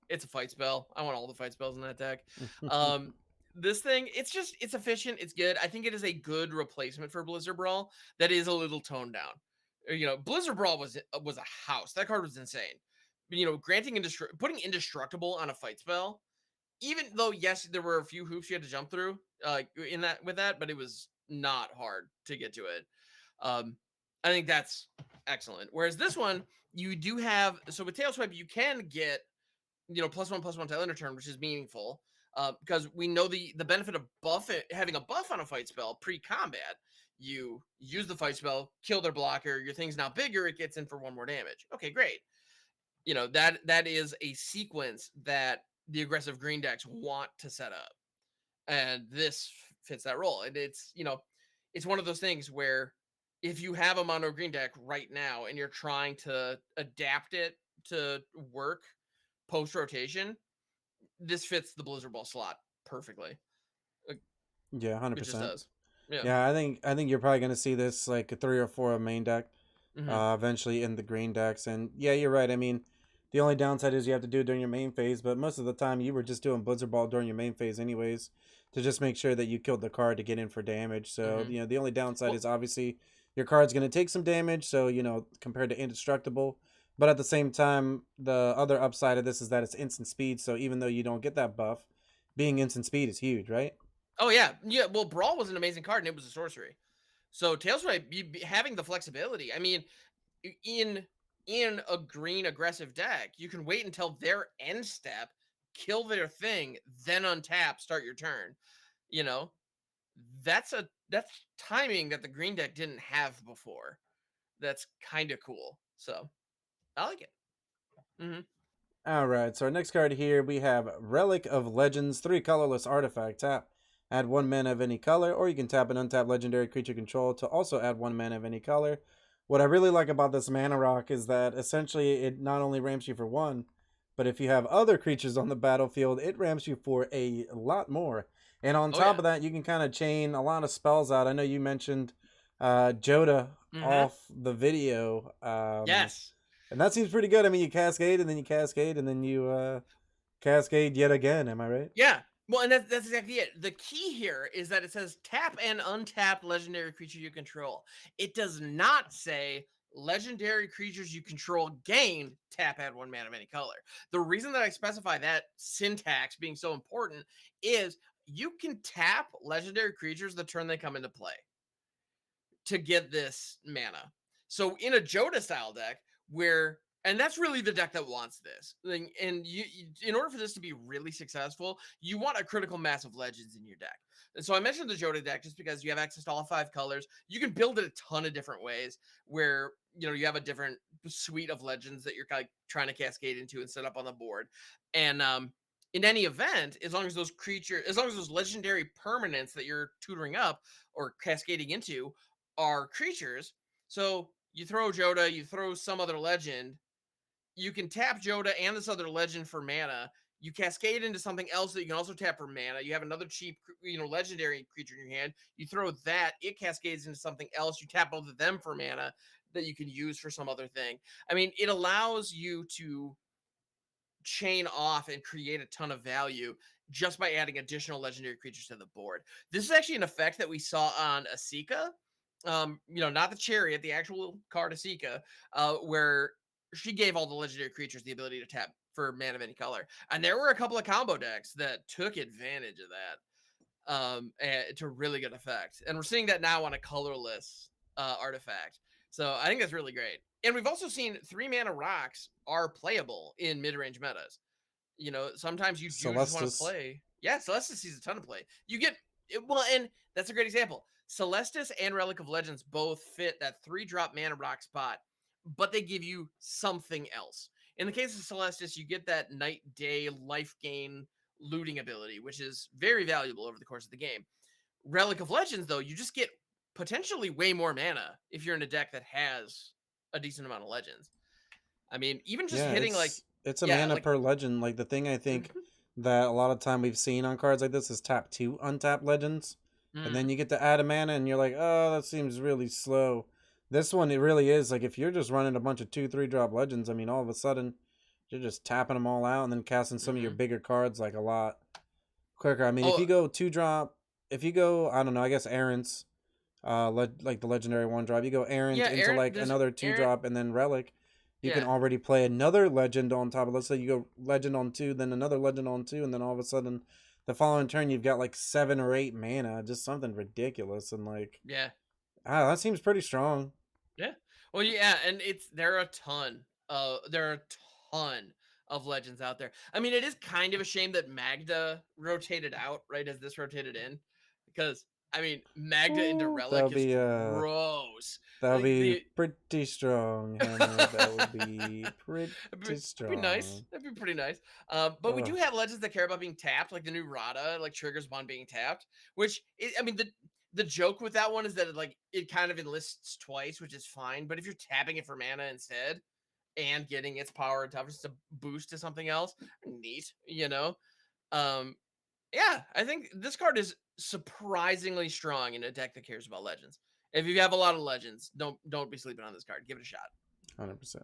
it's a fight spell. I want all the fight spells in that deck. Um, this thing, it's efficient. It's good. I think it is a good replacement for Blizzard Brawl that is a little toned down. Blizzard Brawl was a house. That card was insane. Granting putting indestructible on a fight spell, even though yes, there were a few hoops you had to jump through, in that with that, but it was not hard to get to it. Um, I think that's excellent. Whereas this one, you do have, so with Tail Swipe, you can get +1/+1 till end of turn, which is meaningful, because we know the benefit of having a buff on a fight spell pre-combat. You use the fight spell, kill their blocker, your thing's now bigger, it gets in for 1 more damage. Okay, great. That is a sequence that the aggressive green decks want to set up, and this fits that role. And it's one of those things where if you have a mono green deck right now and you're trying to adapt it to work post rotation, this fits the Blizzard Ball slot perfectly. Like, Yeah, it just 100%. does. Yeah. Yeah, I think you're probably gonna see this like a 3 or 4 main deck, Hmm. eventually in the green decks. And yeah, you're right. I mean, the only downside is you have to do it during your main phase, but most of the time you were just doing Blizzard Ball during your main phase anyways, to just make sure that you killed the card to get in for damage. So Hmm. the only downside Well, is obviously your card's gonna take some damage. So compared to indestructible, But at the same time, the other upside of this is that it's instant speed. So even though you don't get that buff, being instant speed is huge, right? Oh yeah, yeah. Well, Brawl was an amazing card, and it was a sorcery. So Tails Right, having the flexibility. I mean, in a green aggressive deck, you can wait until their end step, kill their thing, then untap, start your turn. You know, that's timing that the green deck didn't have before. That's kind of cool. So I like it. Hmm. All right, so our next card here, we have Relic of Legends, 3 colorless artifact. Tap. Add 1 mana of any color, or you can tap an untapped legendary creature control to also add 1 mana of any color. What I really like about this mana rock is that essentially it not only ramps you for 1, but if you have other creatures on the battlefield, it ramps you for a lot more. And on Oh top yeah. of that, you can kind of chain a lot of spells out. I know you mentioned Joda Hmm. off the video. Yes. And that seems pretty good. I mean, you cascade and then you cascade and then you cascade yet again. Am I right? Yeah. Well, and that's exactly it. The key here is that it says tap and untap legendary creature you control. It does not say legendary creatures you control gain tap add 1 mana of any color. The reason that I specify that syntax being so important is you can tap legendary creatures the turn they come into play to get this mana. So in a Joda style deck, where and that's really the deck that wants this thing, and in order for this to be really successful, you want a critical mass of legends in your deck. And so I mentioned the Joda deck just because you have access to all 5 colors. You can build it a ton of different ways, where you have a different suite of legends that you're kind of trying to cascade into and set up on the board. And in any event, as long as those legendary permanents that you're tutoring up or cascading into are creatures. So you throw Joda, you throw some other legend, you can tap Joda and this other legend for mana. You cascade into something else that you can also tap for mana. You have another cheap, legendary creature in your hand. You throw that, it cascades into something else. You tap both of them for mana that you can use for some other thing. I mean, it allows you to chain off and create a ton of value just by adding additional legendary creatures to the board. This is actually an effect that we saw on Asika. Not the chariot, the actual card Asika, where she gave all the legendary creatures the ability to tap for mana of any color. And there were a couple of combo decks that took advantage of that to really good effect. And we're seeing that now on a colorless artifact. So I think that's really great. And we've also seen 3 mana rocks are playable in mid range metas. Sometimes you do just want to Celestis. play. Yeah, Celestis sees a ton of play. Well, and that's a great example. Celestis and Relic of Legends both fit that 3-drop mana rock spot, but they give you something else. In the case of Celestis, you get that night day life gain looting ability, which is very valuable over the course of the game. Relic of Legends, though, you just get potentially way more mana if you're in a deck that has a decent amount of legends. I mean, even just Yeah, hitting like, it's a yeah, mana like, per legend. Like the thing I think mhm, that a lot of time we've seen on cards like this is tap 2 untap legends. And then mm, you get to add a mana and you're like, oh, that seems really slow. This one, it really is. Like if you're just running a bunch of 2, 3 drop legends, I mean, all of a sudden you're just tapping them all out and then casting some of your mhm. bigger cards like a lot quicker. I mean, if Oh, you go 2 drop, if you go, I don't know, I guess errants, like the legendary 1 drop, you go errant yeah, into Aaron. like There's another two Aaron. drop and then relic. You can Yeah, already play another legend on top of. Let's say you go legend on 2, then another legend on 2, and then all of a sudden, the following turn you've got like 7 or 8 mana, just something ridiculous. And like, yeah, that seems pretty strong. yeah. Well, yeah, and there are a ton. There are a ton of legends out there. I mean, it is kind of a shame that Magda rotated out right as this rotated in, because I mean, Magda into Ooh, Relic is gross. that'll Like be the pretty strong, Hammer. That would be pretty that'd be nice. strong. That'd be pretty nice. But we Ugh. do have legends that care about being tapped, like the new Rada, like triggers upon being tapped. I mean, the joke with that one is that it kind of enlists twice, which is fine. But if you're tapping it for mana instead and getting its power and toughness to boost to something else, neat. Um, yeah, I think this card is surprisingly strong in a deck that cares about legends. If you have a lot of legends, don't be sleeping on this card. Give it a shot. 100%.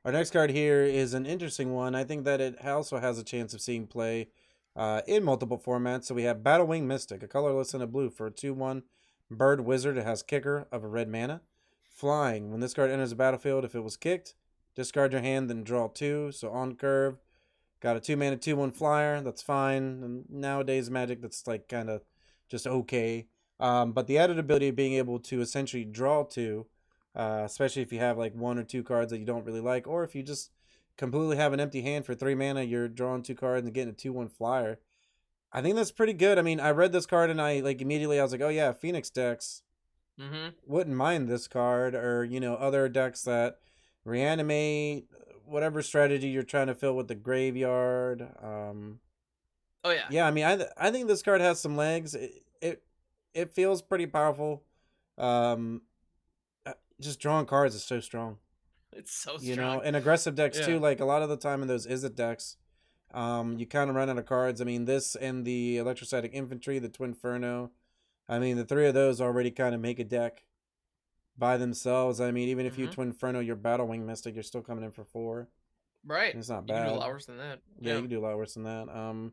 Our next card here is an interesting one. I think that it also has a chance of seeing play in multiple formats. So we have Battlewing Mystic, a colorless and a blue for a 2/1 bird wizard. It has kicker of a red mana. Flying. When this card enters the battlefield, if it was kicked, discard your hand, then draw 2. So on curve, got a 2-mana 2/1 flyer. That's fine. And nowadays Magic, that's like kind of just okay. But the added ability of being able to essentially draw 2, especially if you have like 1 or 2 cards that you don't really like, or if you just completely have an empty hand for 3 mana, you're drawing 2 cards and getting a 2/1 flyer. I think that's pretty good. I mean, I read this card and I like immediately I was like, oh yeah, Phoenix decks Mm-hmm. wouldn't mind this card, or other decks that reanimate whatever strategy you're trying to fill with the graveyard. Oh yeah, Yeah, I mean, I think this card has some legs. It feels pretty powerful. Um, just drawing cards is so strong. it's so strong. And aggressive decks Yeah. too. Like a lot of the time in those Izzet decks, you kind of run out of cards. I mean, this and the Electrostatic Infantry, the Twinferno. I mean, the three of those already kind of make a deck by themselves. I mean, even if you Mm-hmm. Twinferno your Battle Wing Mystic, you're still coming in for 4. Right. It's not You can do a bad. lot worse than that. Yeah, Yeah. you can do a lot worse than that.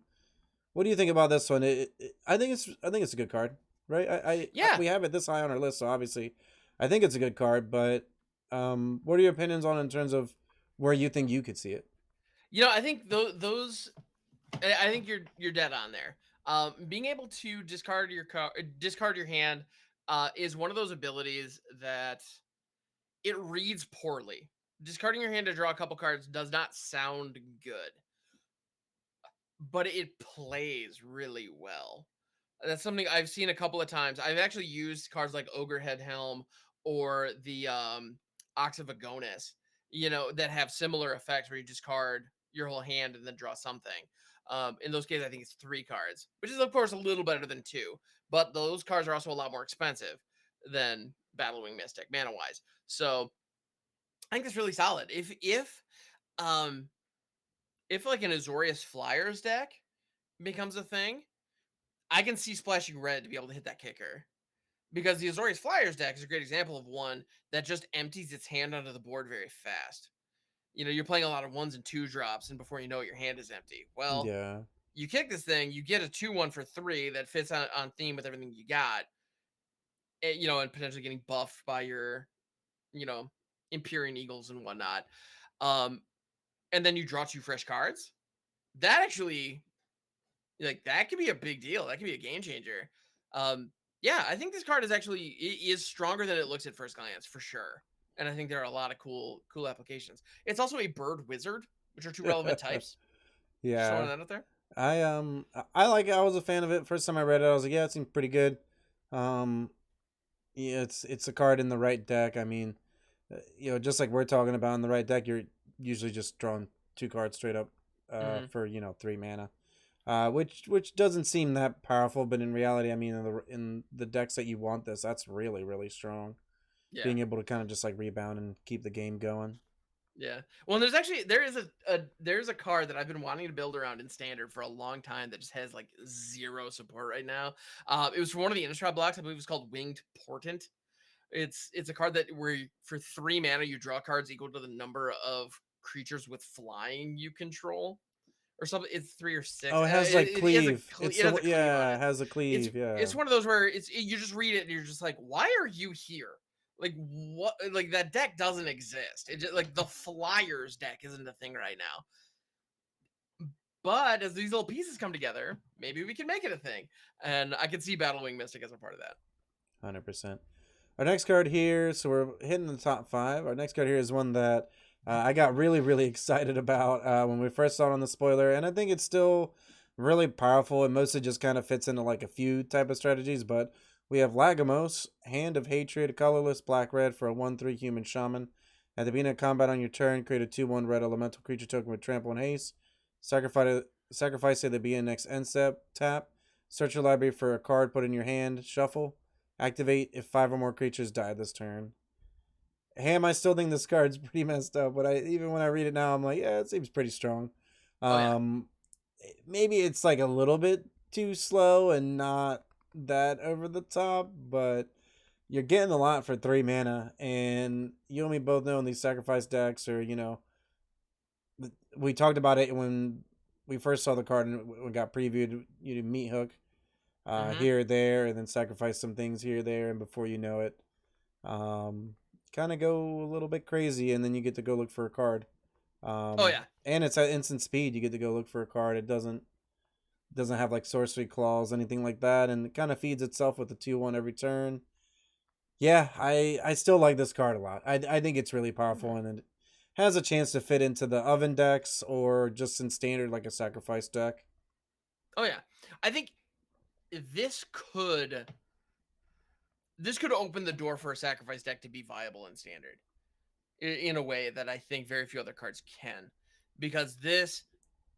What do you think about this one? I think it's a good card, right? Yeah. We have it this high on our list, so obviously, I think it's a good card. But what are your opinions on it in terms of where you think you could see it? I think those. I think you're dead on there. Being able to discard your hand, is one of those abilities that it reads poorly. Discarding your hand to draw a couple cards does not sound good, but it plays really well. That's something I've seen a couple of times. I've actually used cards like Ogrehead Helm or the Ox of Agonis, that have similar effects where you discard your whole hand and then draw something. In those cases, I think it's 3 cards, which is of course a little better than 2, but those cards are also a lot more expensive than Battlewing Mystic mana wise. So I think that's really solid. Um if like an Azorius Flyers deck becomes a thing, I can see splashing red to be able to hit that kicker. Because the Azorius Flyers deck is a great example of one that just empties its hand onto the board very fast. You're playing a lot of 1s and 2 drops, and before you know it, your hand is empty. Well, Yeah, you kick this thing, you get a 2/1 for 3 that fits on theme with everything you got, and potentially getting buffed by your, you know, Empyrean Eagles and whatnot. Um, and then you draw 2 fresh cards. That actually, like, that could be a big deal. That could be a game changer. Yeah, I think this card is stronger than it looks at first glance for sure. And I think there are a lot of cool applications. It's also a bird wizard, which are 2 relevant types. Just throwing yeah. that out there. I like it. I was a fan of it. First time I read it, I was like, yeah, it seemed pretty good. Um, yeah, it's a card in the right deck. I mean, just like we're talking about in the right deck, you're usually just drawing 2 cards straight up, Hmm. for 3 mana. Which doesn't seem that powerful, but in reality, I mean, in the decks that you want this, that's really really strong. Yeah. Being able to kind of just like rebound and keep the game going. Yeah. Well, and there's a card that I've been wanting to build around in standard for a long time that just has like 0 support right now. It was for one of the Innistrad blocks. I believe it was called Winged Portent. It's a card that for 3 mana you draw cards equal to the number of creatures with flying you control, or something. It's 3 or 6. Oh, it has like It has cleave. it has a cleave on Yeah, it it. has a It's cleave. Yeah. it's one of those where you just read it and you're just like, why are you here? Like what? Like that deck doesn't exist. It just, like the Flyers deck isn't a thing right now. But as these little pieces come together, maybe we can make it a thing. And I can see Battlewing Mystic as a part of that. 100%. Our next card here, so we're hitting the top 5. Our next card here is one that I got really, really excited about when we first saw it on the spoiler, and I think it's still really powerful. It mostly just kind of fits into like a few type of strategies, but we have Lagomos, Hand of Hatred, colorless, black-red for a 1/3 human shaman. At the beginning of combat on your turn, create a 2/1 red elemental creature token with trample and haste. Sacrifice it at the beginning next end step. Tap. Search your library for a card, put in your hand, shuffle. Activate if 5 or more creatures die this turn. Ham, I still think this card's pretty messed up, but even when I read it now, I'm like, yeah, it seems pretty strong. Oh yeah. Um, Maybe it's like a little bit too slow and not that over the top, but you're getting a lot for 3 mana, and you and me both know in these sacrifice decks, or we talked about it when we first saw the card and we got previewed. You do meat hook, Mm-hmm. here or there, and then sacrifice some things here or there, and before you know it, kind of go a little bit crazy, and then you get to go look for a card. Oh yeah. And it's at instant speed. You get to go look for a card. It doesn't have like sorcery claws, anything like that, and it kind of feeds itself with a 2/1 every turn. Yeah, I still like this card a lot. I think it's really powerful, and it has a chance to fit into the oven decks or just in standard like a sacrifice deck. Oh yeah. I think this could this could open the door for a sacrifice deck to be viable in standard in a way that I think very few other cards can, because this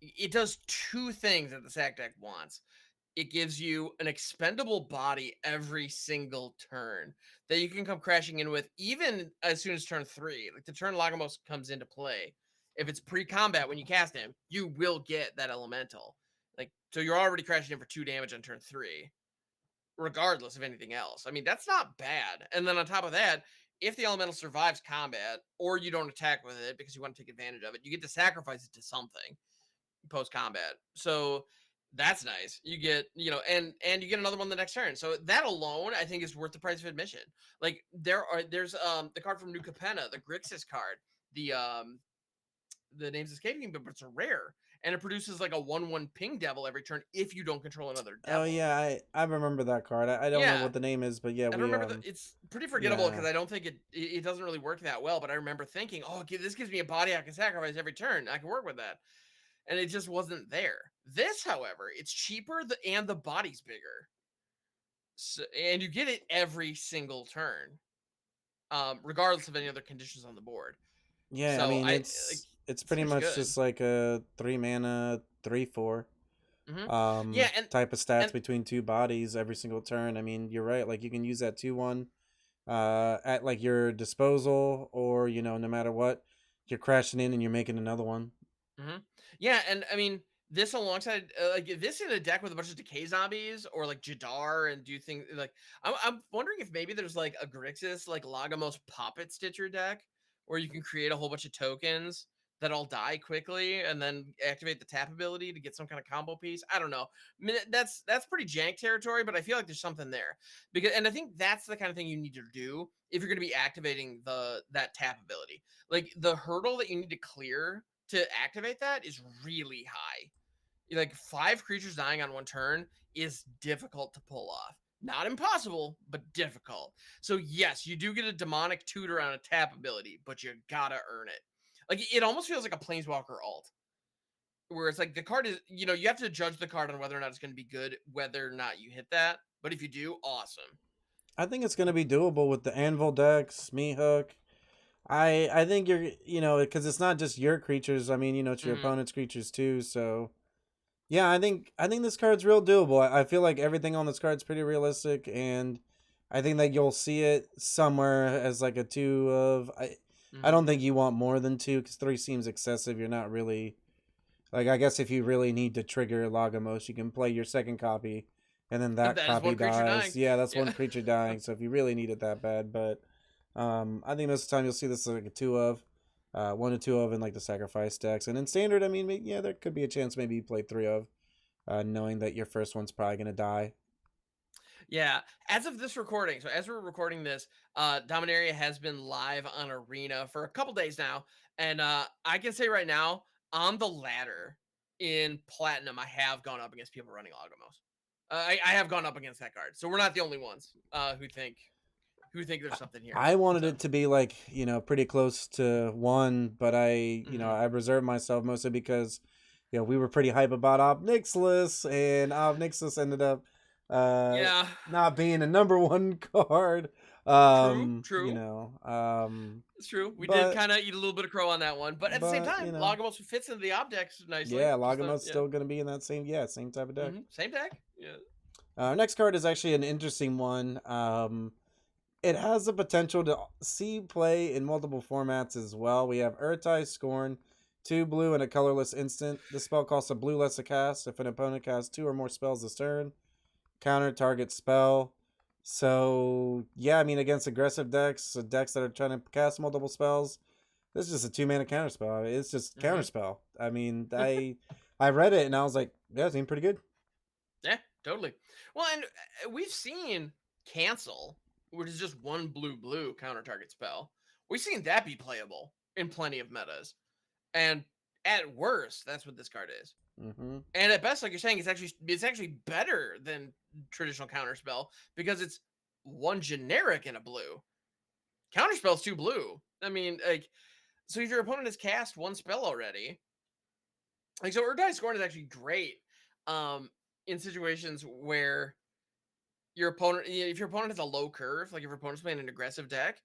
it does two things that the sac deck wants. It gives you an expendable body every single turn that you can come crashing in with, even as soon as turn 3. Like the turn Lagomos comes into play. If it's pre-combat when you cast him, you will get that elemental. Like, so you're already crashing in for 2 damage on turn 3, regardless of anything else. I mean, that's not bad. And then on top of that, if the elemental survives combat or you don't attack with it because you want to take advantage of it, you get to sacrifice it to something post combat. So that's nice. You get, and you get another one the next turn. So that alone, I think, is worth the price of admission. Like there's the card from New Capenna, the Grixis card. The name's escaping me, but it's a rare, and it produces like a 1/1 ping devil every turn if you don't control another Oh devil. yeah, I remember that card. I don't know Yeah, what the name is, but yeah, I don't we remember it's pretty forgettable yeah. because I don't think it doesn't really work that well. But I remember thinking, oh, this gives me a body I can sacrifice every turn. I can work with that, and it just wasn't there. This, however, it's cheaper and the body's bigger, so, and you get it every single turn, regardless of any other conditions on the board. Yeah, I So mean like it's it's pretty pretty much good. just like a 3 mana 3/4 Yeah, type of stats and between two bodies every single turn. I mean, you're right. Like you can use that 2/1 at like your disposal, or no matter what, you're crashing in and you're making another one. yeah, and I mean this alongside like this in a deck with a bunch of decay zombies or like Jadar, and do you think like I'm wondering if maybe there's like a Grixis like Lagomos Poppet Stitcher deck where you can create a whole bunch of tokens that all die quickly and then activate the tap ability to get some kind of combo piece. I don't know. I mean, that's pretty jank territory, but I feel like there's something there because, and I think that's the kind of thing you need to do if you're going to be activating that tap ability. Like the hurdle that you need to clear to activate that is really high. Like 5 creatures dying on one turn is difficult to pull off. Not impossible, but difficult. So yes, you do get a demonic tutor on a tap ability, but you gotta earn it. Like it almost feels like a planeswalker alt, where it's like the card is, you have to judge the card on whether or not it's going to be good, whether or not you hit that. But if you do, awesome. I think it's gonna be doable with the Anvil decks, me hook. I think you're because it's not just your creatures. I mean it's your hmm opponent's creatures too. So yeah, I think this card's real doable. I feel like everything on this card's pretty realistic, and I think that you'll see it somewhere as like a 2 of. I hmm don't think you want more than 2 because 3 seems excessive. You're not really like, I guess if you really need to trigger Lagomos, you can play your second copy, and then that That is copy one creature dies. dying. Yeah, that's Yeah. one creature dying. So if you really need it that bad, but I think most of the time you'll see this like a 2 of. 1 to 2 of in like the sacrifice decks, and in standard, I mean, yeah, there could be a chance maybe you play 3 of, knowing that your first one's probably gonna die. Yeah, as of this recording, so as we're recording this, Dominaria has been live on Arena for a couple days now, and I can say right now, on the ladder in Platinum, I have gone up against people running Lagomos. I have gone up against that card, so we're not the only ones who think there's something here. I wanted So, it to be like pretty close to 1, but mhm. I reserved myself mostly because we were pretty hype about Obnixilus, and Obnixilus ended up uh Yeah, not being a number 1 card. true, true. It's true. We did But kind of eat a little bit of crow on that one, but at the same but time, Lagomos fits into the Obdex nicely. yeah, Just Lagamo's yeah, still gonna be in that same type of deck. same deck. Yeah. Our next card is actually an interesting one. It has the potential to see play in multiple formats as well. We have Urtai Scorn, 2 blue and a colorless instant. This spell costs a blue less to cast. If an opponent casts 2 or more spells this turn, counter target spell. So yeah, I mean against aggressive decks, so decks that are trying to cast multiple spells, this is just a 2 mana counter spell. I mean, it's just counter hmm spell. I mean, I read it and I was like, yeah, it seemed pretty good. Yeah, totally. Well, and we've seen cancel, which is just one blue blue counter target spell. We've seen that be playable in plenty of metas. And at worst, that's what this card is. Mm-hmm. And at best, like you're saying, it's actually better than traditional counterspell because it's one generic in a blue. Counterspell's 2 blue. I mean, like, so if your opponent has cast 1 spell already, like, so Urtai Scorn is actually great in situations where your opponent, if your opponent has a low curve, like if your opponent's playing an aggressive deck,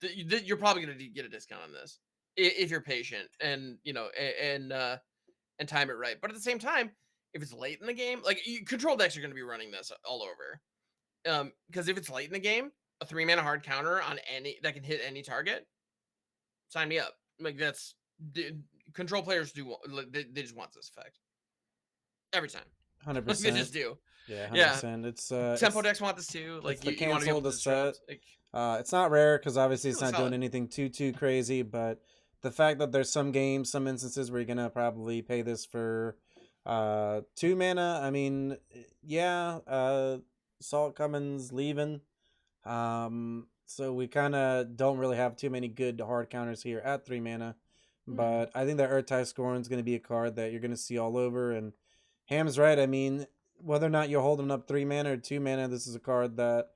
you're probably going to get a discount on this if you're patient and and time it right. But at the same time, if it's late in the game, like control decks are going to be running this all over. Because if it's late in the game, a 3-mana hard counter on any that can hit any target, sign me up. Like that's control players do. They just want this effect every time. Like they 100%. just do. Yeah, Yeah, 100%. It's tempo decks want this too. it's Like the you want to be cancel able the to disrupt. set. Like, It's not rare because obviously it's really not doing solid. anything too crazy, but the fact that there's some games, some instances where you're gonna probably pay this for 2 mana. I mean, yeah, Salt Cummins leaving. So we kind of don't really have too many good hard counters here at 3 mana. But I think that Urtai Scorn is going to be a card that you're going to see all over. And Ham's right. I mean, whether or not you're holding up 3 mana or 2 mana, this is a card that,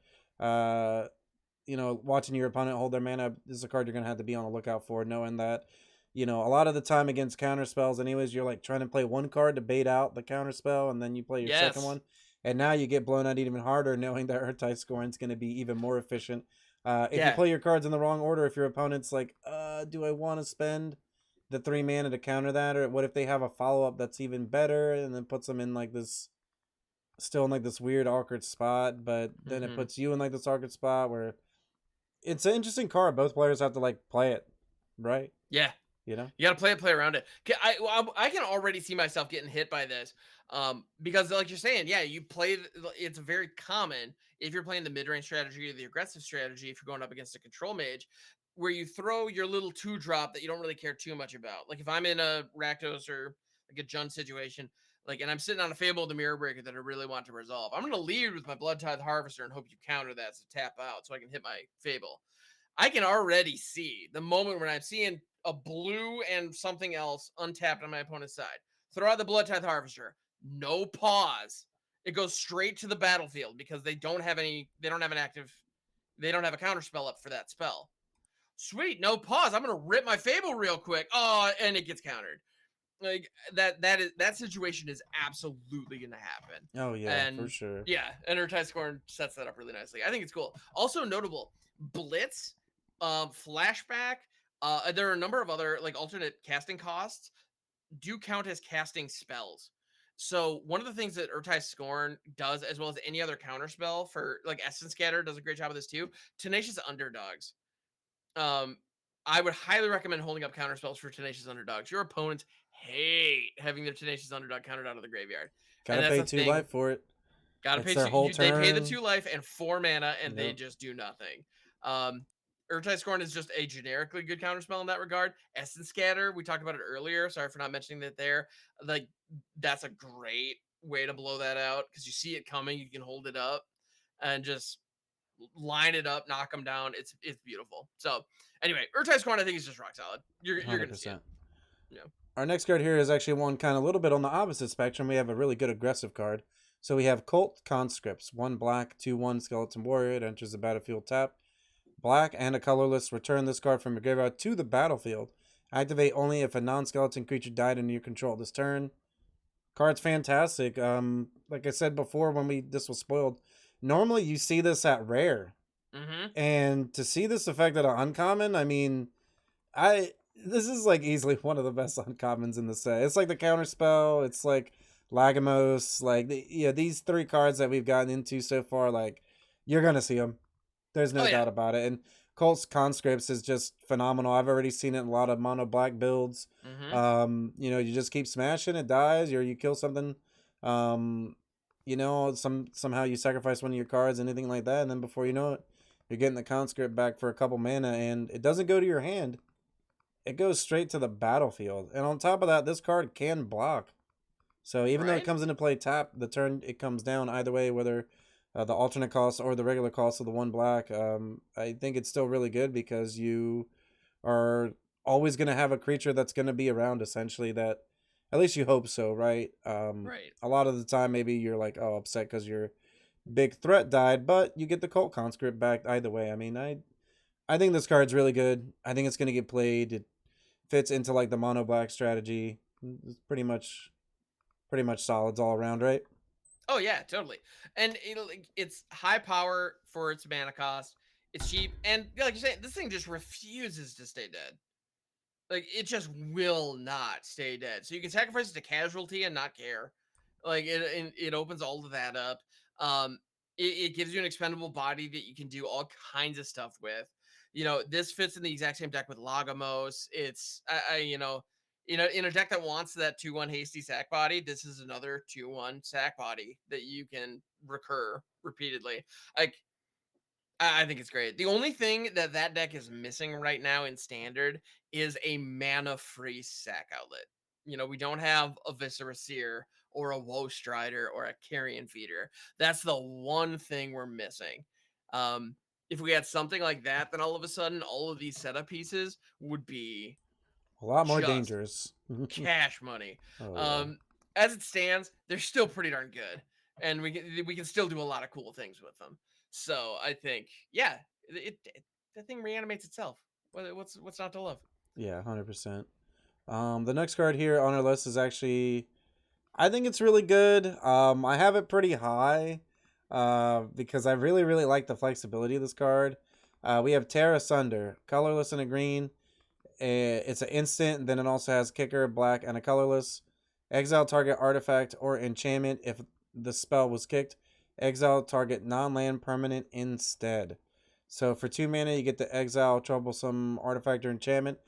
watching your opponent hold their mana, this is a card you're going to have to be on the lookout for, knowing that, a lot of the time against counter spells, anyways, you're like trying to play one card to bait out the counter spell, and then you play your second Yes. one. And now you get blown out even harder, knowing that Urtai Scorn is going to be even more efficient. If you play your cards in the wrong order, if your opponent's like, do I want to spend the 3 mana to counter that, or what if they have a follow up that's even better, and then puts them in like this, still in like this weird awkward spot, but then it puts you in like this awkward spot where it's an interesting card. Both players have to like play it, right? Yeah. You know, you got to play around it. I can already see myself getting hit by this, because like you're saying, yeah, you play. It's very common if you're playing the mid-range strategy or the aggressive strategy. If you're going up against a control mage, where you throw your little 2-drop that you don't really care too much about. Like if I'm in a Rakdos or like a Jund situation, like, and I'm sitting on a Fable of the Mirror Breaker that I really want to resolve, I'm going to lead with my Blood Tithe Harvester and hope you counter that to tap out so I can hit my Fable. I can already see the moment when I'm seeing a blue and something else untapped on my opponent's side. Throw out the Blood Tithe Harvester. No pause. It goes straight to the battlefield because they don't have a counter spell up for that spell. Sweet, no pause. I'm gonna rip my Fable real quick. Oh, and it gets countered. Like that situation is absolutely gonna happen. oh yeah, for And sure. yeah, Enterprise Scorn sets that up really nicely. I think it's cool. Also notable, Blitz, Flashback. There are a number of other like alternate casting costs do count as casting spells. So one of the things that Urtai Scorn does, as well as any other counter spell for like Essence Scatter, does a great job of this too. Tenacious Underdogs. Um, I would highly recommend holding up counter spells for Tenacious Underdogs. Your opponents hate having their Tenacious Underdog countered out of the graveyard, and Gotta that's pay the 2 life thing. for it. Gotta It's pay their two. whole They pay the turn. 2 life and 4 mana, and they Yep. just do nothing. Urtai Scorn is just a generically good counterspell in that regard. Essence Scatter, we talked about it earlier. Sorry for not mentioning that there. Like, that's a great way to blow that out because you see it coming. You can hold it up and just line it up, knock them down. It's beautiful. So anyway, Urtai Scorn I think is just rock solid. You're gonna see it. 100%. Yeah. Our next card here is actually one kind of a little bit on the opposite spectrum. We have a really good aggressive card. So we have Cult Conscripts. 1 black, 2/1 Skeleton Warrior. It enters the battlefield tap. Black and a colorless. Return this card from your graveyard to the battlefield. Activate only if a non-skeleton creature died under your control this turn. Card's fantastic. Like I said before when this was spoiled, normally you see this at rare. And to see this effect at an uncommon, I mean, this is like easily one of the best uncommons in the set. It's like the counter spell. It's like Lagomos. Like these 3 cards that we've gotten into so far, like you're gonna see them. There's no doubt about it. And Colt's Conscripts is just phenomenal. I've already seen it in a lot of mono black builds. You just keep smashing, it dies, or you kill something. Somehow you sacrifice one of your cards, anything like that, and then before you know it, you're getting the conscript back for a couple mana, and it doesn't go to your hand. It goes straight to the battlefield. And on top of that, this card can block. So even though it comes into play tap, the turn it comes down, either way, whether the alternate cost or the regular cost of the 1 black, I think it's still really good because you are always going to have a creature that's going to be around, essentially, that at least you hope so, right? Right. A lot of the time, maybe you're like, oh, upset because your big threat died, but you get the Cult Conscript back either way. I mean, I think this card's really good. I think it's going to get played. It fits into like the mono black strategy. It's pretty much solids all around, right? Oh yeah, totally. And it's high power for its mana cost. It's cheap, and like you say, this thing just refuses to stay dead. Like it just will not stay dead. So you can sacrifice it to casualty and not care. Like it opens all of that up. Um, it gives you an expendable body that you can do all kinds of stuff with. This fits in the exact same deck with Lagomos. It's in a deck that wants that 2/1 hasty sack body, this is another 2/1 sack body that you can recur repeatedly. Like I think it's great. The only thing that deck is missing right now in standard is a mana free sack outlet. We don't have a Viscera Seer or a Woe Strider or a Carrion Feeder. That's the one thing we're missing. Um, if we had something like that, then all of a sudden all of these setup pieces would be A lot more just dangerous. cash money. Oh yeah. Um, as it stands, they're still pretty darn good, and we can still do a lot of cool things with them. So I think, yeah, that thing reanimates itself. What's not to love? Yeah, 100%. The next card here on our list is actually, I think it's really good. I have it pretty high, because I really, really like the flexibility of this card. We have Tear Asunder, colorless and a green. It's an instant, and then it also has kicker, black, and a colorless. Exile target artifact or enchantment if the spell was kicked. Exile target non-land permanent instead. So for 2 mana, you get the exile troublesome artifact or enchantment,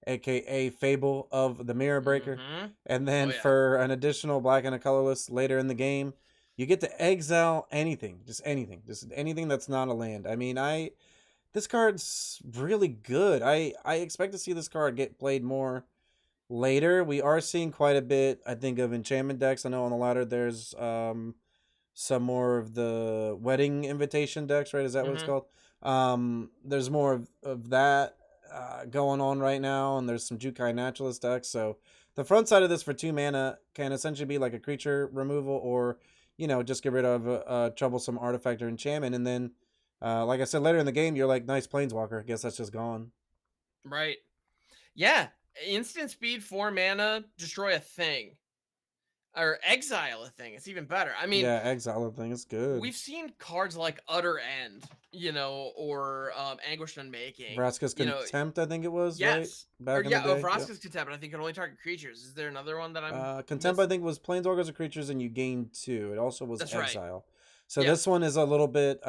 aka Fable of the Mirror Breaker. Mm-hmm. And Oh then yeah. for an additional black and a colorless later in the game, you get to exile anything, just anything that's not a land. I mean, this card's really good. I expect to see this card get played more later. We are seeing quite a bit, I think, of enchantment decks. I know on the ladder there's some more of the wedding invitation decks, right? Is that what it's Mm-hmm. called? There's more of that going on right now, and there's some Jukai Naturalist decks. So the front side of this for 2 mana can essentially be like a creature removal, or just get rid of a troublesome artifact or enchantment, and then like I said, later in the game, you're like, nice planeswalker. I guess that's just gone. Right. Yeah. Instant speed, 4 mana, destroy a thing or exile a thing. It's even better. I mean, Yeah, exile thing is good. we've seen cards like Utter End, or Anguished Unmaking. Vraska's Contempt, I think it was, right? Yes. Or Back in the yeah, day. Yep. Vraska's Contempt, I think can only target creatures. Is there another one that I'm Contempt, I missing? think, was planeswalkers or creatures, and you gain 2. It also was That's right. exile. So Yeah. this one is a little bit.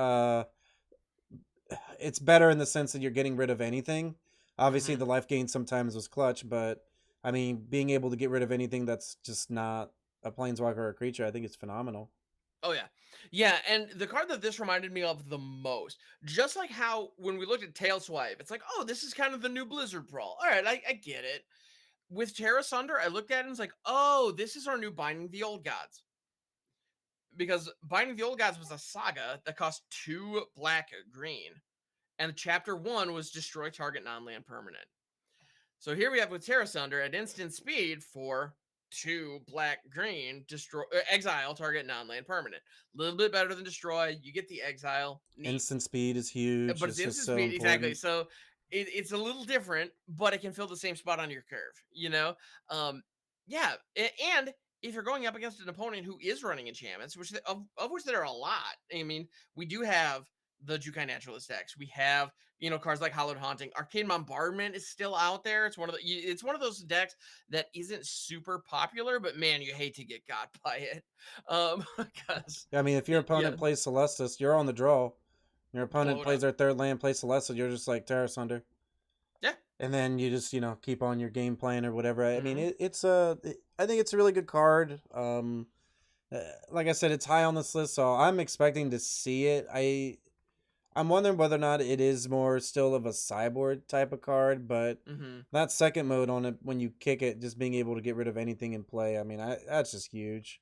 It's better in the sense that you're getting rid of anything. Obviously, Hmm. the life gain sometimes was clutch, but I mean, being able to get rid of anything that's just not a planeswalker or a creature, I think it's phenomenal. Oh yeah. Yeah, and the card that this reminded me of the most, just like how when we looked at Tail Swipe, it's like, oh, this is kind of the new Blizzard Brawl. All right, I get it. With Terra Sunder, I looked at it and was like, oh, this is our new Binding the Old Gods. Because Binding the Old Gods was a saga that cost 2 black green. And chapter 1 was destroy target non-land permanent. So here we have with Terra Sunder at instant speed for 2 black green, destroy exile target non-land permanent. A little bit better than destroy. You get the exile. Neat. Instant speed is huge. But it's It's just instant so speed, exactly. important. So it's a little different, but it can fill the same spot on your curve. Um, yeah, and if you're going up against an opponent who is running enchantments, of which there are a lot. I mean, we do have the Jukai Naturalist decks. We have cards like Hallowed Haunting. Arcane Bombardment is still out there. It's one of those decks that isn't super popular, but man, you hate to get got by it. Because Yeah, I mean, if your yeah, opponent plays Celestis, you're on the draw. Your opponent blow it plays up. their third land, plays Celestis, you're just like Terra Sunder. Yeah. And then you just keep on your game plan or whatever. I mean, Hmm. I think it's a really good card. Like I said, it's high on this list, so I'm expecting to see it. I'm wondering whether or not it is more still of a cyborg type of card, but Hmm. that second mode on it, when you kick it, just being able to get rid of anything in play, I mean, that's just huge.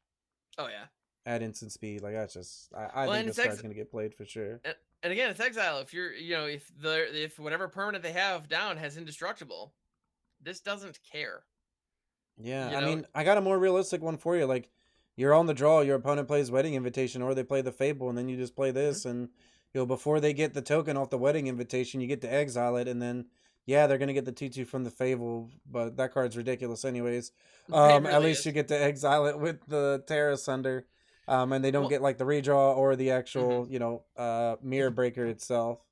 Oh yeah. at instant speed. Like that's just I Well, think and this card's gonna get played for sure. and again, it's Exile. If you're, if whatever permanent they have down has indestructible, this doesn't care. Yeah, You I know. mean, I got a more realistic one for you. Like, you're on the draw, your opponent plays Wedding Invitation, or they play the Fable, and then you just play Mhm. this, and before they get the token off the Wedding Invitation, you get to exile it, and then yeah, they're gonna get the 2/2 from the Fable, but that card's ridiculous anyways. It At really least you is. get to exile it with the Terra Sunder, and they don't Well, get like the redraw or the mhm. actual, Mirror Breaker itself.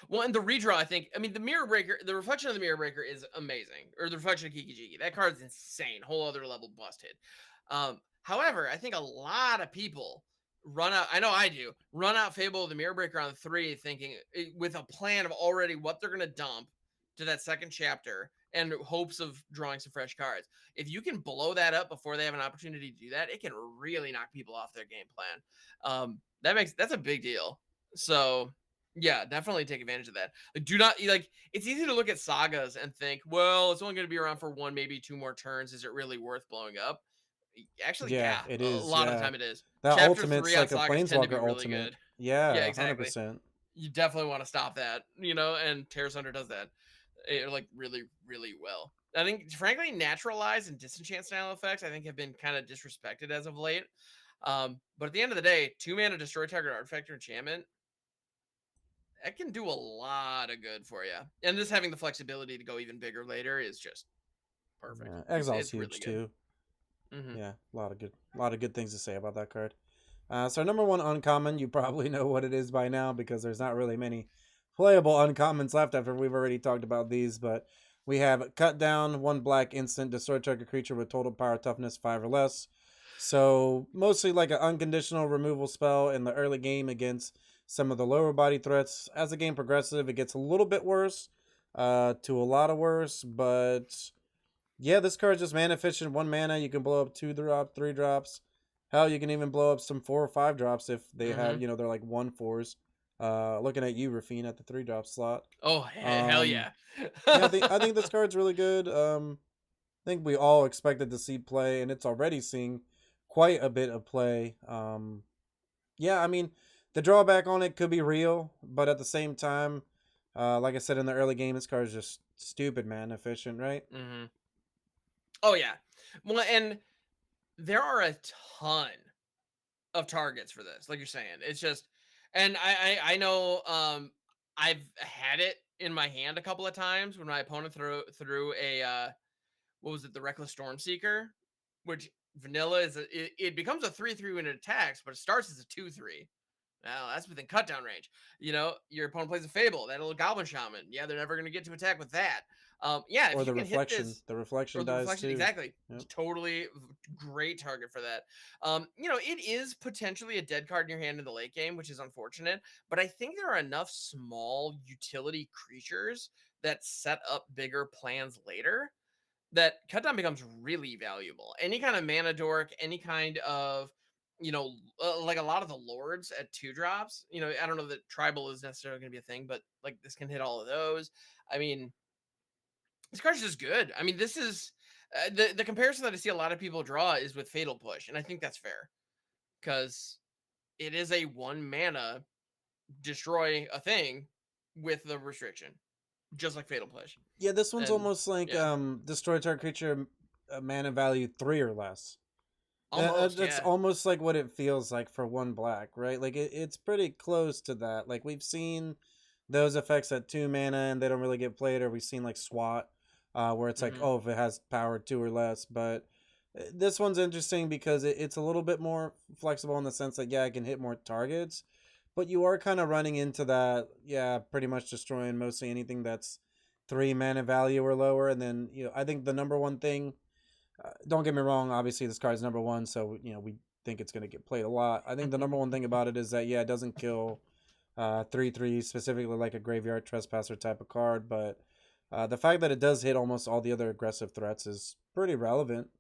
Well, and the redraw, I think, I mean, the Mirror Breaker, the reflection of the Mirror Breaker is amazing, or the reflection of Kiki Jiki. That card's insane, whole other level busted. However, I think a lot of people run out. I know I do. Run out Fable of the Mirror Breaker on 3, thinking with a plan of already what they're gonna dump to that second chapter and hopes of drawing some fresh cards. If you can blow that up before they have an opportunity to do that, it can really knock people off their game plan. That's a big deal. So yeah, definitely take advantage of that. Like, do not like. It's easy to look at sagas and think, well, it's only going to be around for one, maybe two more turns. Is it really worth blowing up? Actually, Yeah, yeah, it a is. lot of the Yeah, time it is. that Chapter ultimate's 3 on like a sagas tend to be Planeswalker really ultimate. good. Yeah, Yeah, hundred exactly. percent. You definitely want to stop that, and Terra Sunder does that, like really, really well. I think, frankly, naturalize and disenchant style effects, I think, have been kind of disrespected as of late. But at the end of the day, 2 mana destroy target artifact or enchantment, that can do a lot of good for you. And just having the flexibility to go even bigger later is just perfect. Yeah, It's Exile's it's huge really good. too. Hmm. Yeah, a lot of good things to say about that card. So our number one uncommon, you probably know what it is by now because there's not really many playable uncommons left after we've already talked about these. But we have cut down, 1 black instant, destroy target creature with total power toughness 5 or less. So mostly like an unconditional removal spell in the early game against some of the lower body threats. As the game progresses, it gets a little bit worse, to a lot of worse, but yeah, this card's just mana efficient. 1 mana, you can blow up 2 drop, 3 drops. Hell, you can even blow up some 4 or 5 drops if they have, Hmm. they're like 1/4s. Looking at you, Rafine, at the 3 drop slot. Oh, hell Um, yeah. yeah, I think this card's really good. I think we all expected to see play, and it's already seeing quite a bit of play. Yeah, I mean, the drawback on it could be real, but at the same time, like I said in the early game, this card is just stupid, man, efficient, right? Hmm. Oh yeah. Well, and there are a ton of targets for this. Like you're saying, it's just, and I know, I've had it in my hand a couple of times when my opponent threw a what was it, the Reckless Stormseeker, which vanilla it becomes a 3/3 when it attacks, but it starts as a 2/3. Well, that's within cut down range. Your opponent plays a Fable, that little Goblin Shaman. Yeah, they're never going to get to attack with that. Yeah, if Or you the can hit reflection. this, The or reflection the dies reflection, too. exactly. Yep. Totally great target for that. It is potentially a dead card in your hand in the late game, which is unfortunate. But I think there are enough small utility creatures that set up bigger plans later that cut down becomes really valuable. Any kind of mana dork, any kind of, like a lot of the lords at 2 drops. I don't know that tribal is necessarily going to be a thing, but like this can hit all of those. I mean, this card's just good. I mean, this is the comparison that I see a lot of people draw is with Fatal Push, and I think that's fair because it is a 1 mana destroy a thing with the restriction, just like Fatal Push. Yeah, this one's And almost like yeah, destroy target creature, mana value 3 or less. almost, That's yeah. almost like what it feels like for 1 black, right? Like it's pretty close to that. Like we've seen those effects at 2 mana and they don't really get played, or we've seen like SWAT, where it's like, Hmm. oh, if it has power 2 or less. But this one's interesting because it's a little bit more flexible in the sense that yeah, it can hit more targets, but you are kind of running into that, yeah, pretty much destroying mostly anything that's 3 mana value or lower. And then I think the number one thing, don't get me wrong, obviously this card's number one, so we think it's going to get played a lot. I think the number one thing about it is that yeah, it doesn't kill 3/3 specifically like a graveyard trespasser type of card, but the fact that it does hit almost all the other aggressive threats is pretty relevant.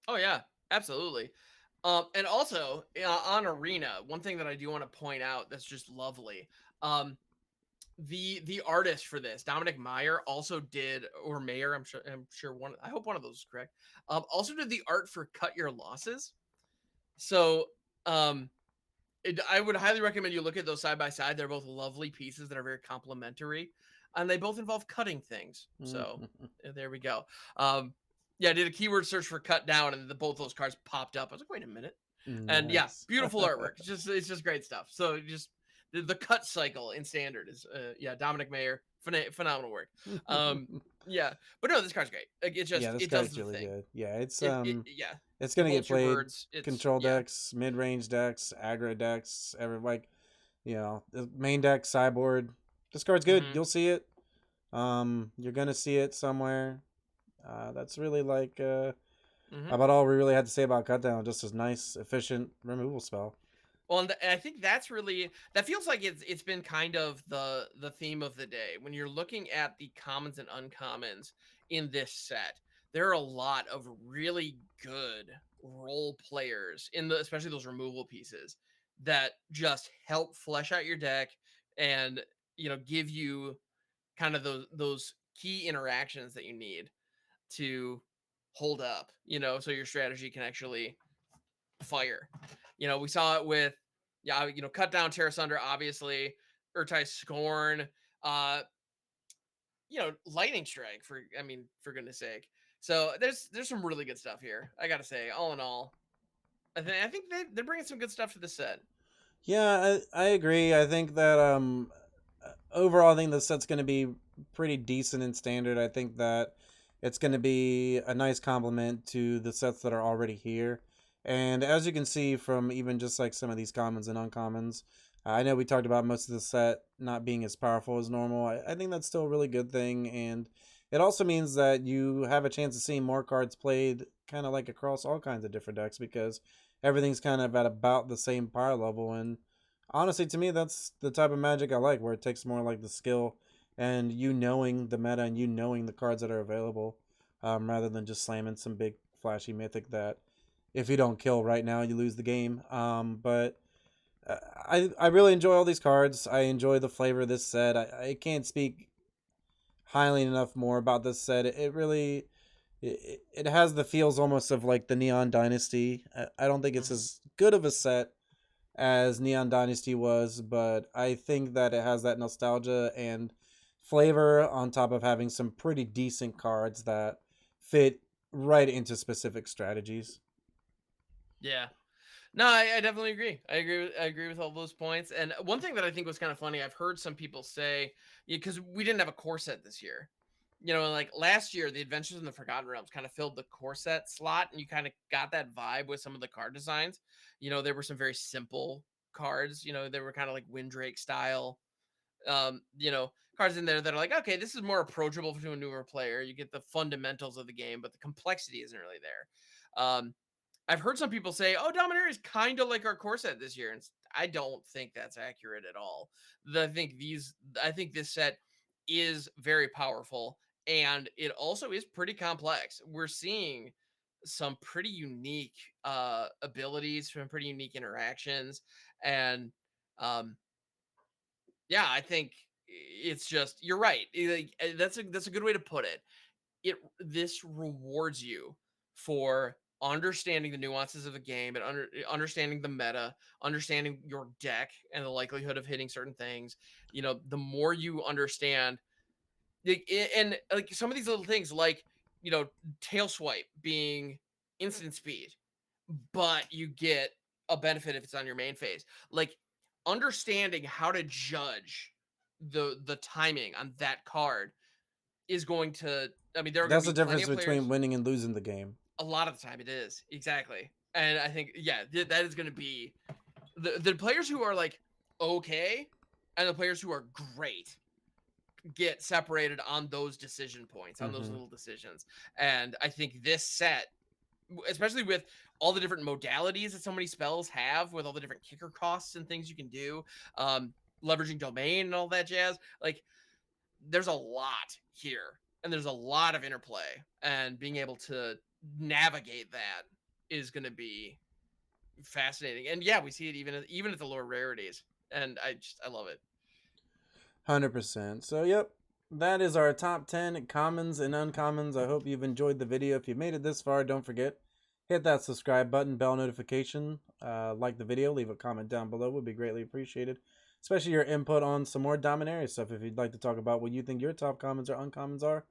Oh yeah, absolutely. And also on Arena, one thing that I do want to point out that's just lovely. Um, the artist for this, Dominic Meyer, also did, or Mayer, I'm sure one. I hope one of those is correct. Also did the art for Cut Your Losses. So, um, I would highly recommend you look at those side by side. They're both lovely pieces that are very complementary, and they both involve cutting things. So there we go. Um, yeah, I did a keyword search for cut down, and both those cards popped up. I was like, wait a minute, and yeah, Nice. beautiful artwork. It's just great stuff. So just the cut cycle in standard is yeah, Dominic Mayer, phenomenal work. Yeah, but no, this card's great. Like Yeah, this it does card's the really thing. good. Yeah, Yeah, it's it gonna get bolts your played birds. It's control yeah. decks, mid range decks, aggro decks, the main deck, sideboard. This card's good. Hmm. You'll see it. You're gonna see it somewhere. That's really Hmm. about all we really had to say about Cutdown. Just a nice, efficient removal spell. Well, and I think that's really that feels like it's been kind of the theme of the day when you're looking at the commons and uncommons in this set. There are a lot of really good role players in the especially those removal pieces that just help flesh out your deck and give you kind of those key interactions that you need to hold up, so your strategy can actually fire. We saw it with cut down, tear asunder, obviously, Urtai Scorn, uh, lightning strike for goodness sake. So there's some really good stuff here. I gotta say, all in all, I think they're bringing some good stuff to the set. Yeah, I agree. I think that overall, I think the set's going to be pretty decent in standard. I think that it's going to be a nice complement to the sets that are already here. And as you can see from even just like some of these commons and uncommons, I know we talked about most of the set not being as powerful as normal. I think that's still a really good thing. And it also means that you have a chance of seeing more cards played kind of like across all kinds of different decks because everything's kind of at about the same power level. And honestly, to me, that's the type of magic I like, where it takes more like the skill and you knowing the meta and you knowing the cards that are available, rather than just slamming some big flashy mythic that if you don't kill right now, you lose the game. But I really enjoy all these cards. I enjoy the flavor of this set. I can't speak highly enough more about this set. It really it has the feels almost of like the Neon Dynasty. I don't think it's Hmm. as good of a set as Neon Dynasty was, but I think that it has that nostalgia and flavor on top of having some pretty decent cards that fit right into specific strategies. Yeah. No, I definitely agree. I agree with all those points. And one thing that I think was kind of funny, I've heard some people say, because we didn't have a core set this year. Like last year, the Adventures in the Forgotten Realms kind of filled the core set slot, and you kind of got that vibe with some of the card designs. There were some very simple cards. They were kind of like Windrake style. Cards in there that are like, okay, this is more approachable to a newer player. You get the fundamentals of the game, but the complexity isn't really there. I've heard some people say, "Oh, Dominaria is kind of like our core set this year," and I don't think that's accurate at all. I think this set is very powerful, and it also is pretty complex. We're seeing some pretty unique abilities, some pretty unique interactions, and um, yeah, I think it's just you're right. That's a good way to put it. This rewards you for understanding the nuances of the game and understanding the meta, understanding your deck and the likelihood of hitting certain things. The more you understand, and like some of these little things, like you know, tail swipe being instant speed, but you get a benefit if it's on your main phase. Like understanding how to judge the timing on that card is going to there are going That's to the be plenty difference of between players. winning and losing the game. A lot of the time it is exactly, and I think yeah, that is going to be the players who are like okay, and the players who are great get separated on those decision points, on those Hmm. little decisions. And I think this set, especially with all the different modalities that so many spells have, with all the different kicker costs and things you can do, leveraging domain and all that jazz, like there's a lot here and there's a lot of interplay, and being able to navigate that is going to be fascinating. And yeah, we see it even at the lower rarities, and I love it. 100%. So, yep, that is our top 10 commons and uncommons. I hope you've enjoyed the video. If you made it this far, don't forget, hit that subscribe button, bell notification, like the video, leave a comment down below. Would be greatly appreciated. Especially your input on some more Dominaria stuff. If you'd like to talk about what you think your top commons or uncommons are,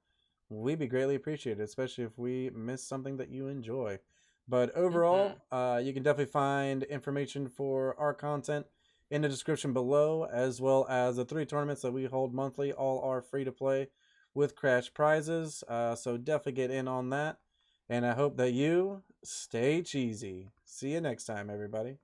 we'd be greatly appreciated, especially if we miss something that you enjoy. But overall, you can definitely find information for our content in the description below, as well as the 3 tournaments that we hold monthly. All are free to play with crash prizes. So definitely get in on that. And I hope that you stay cheesy. See you next time, everybody.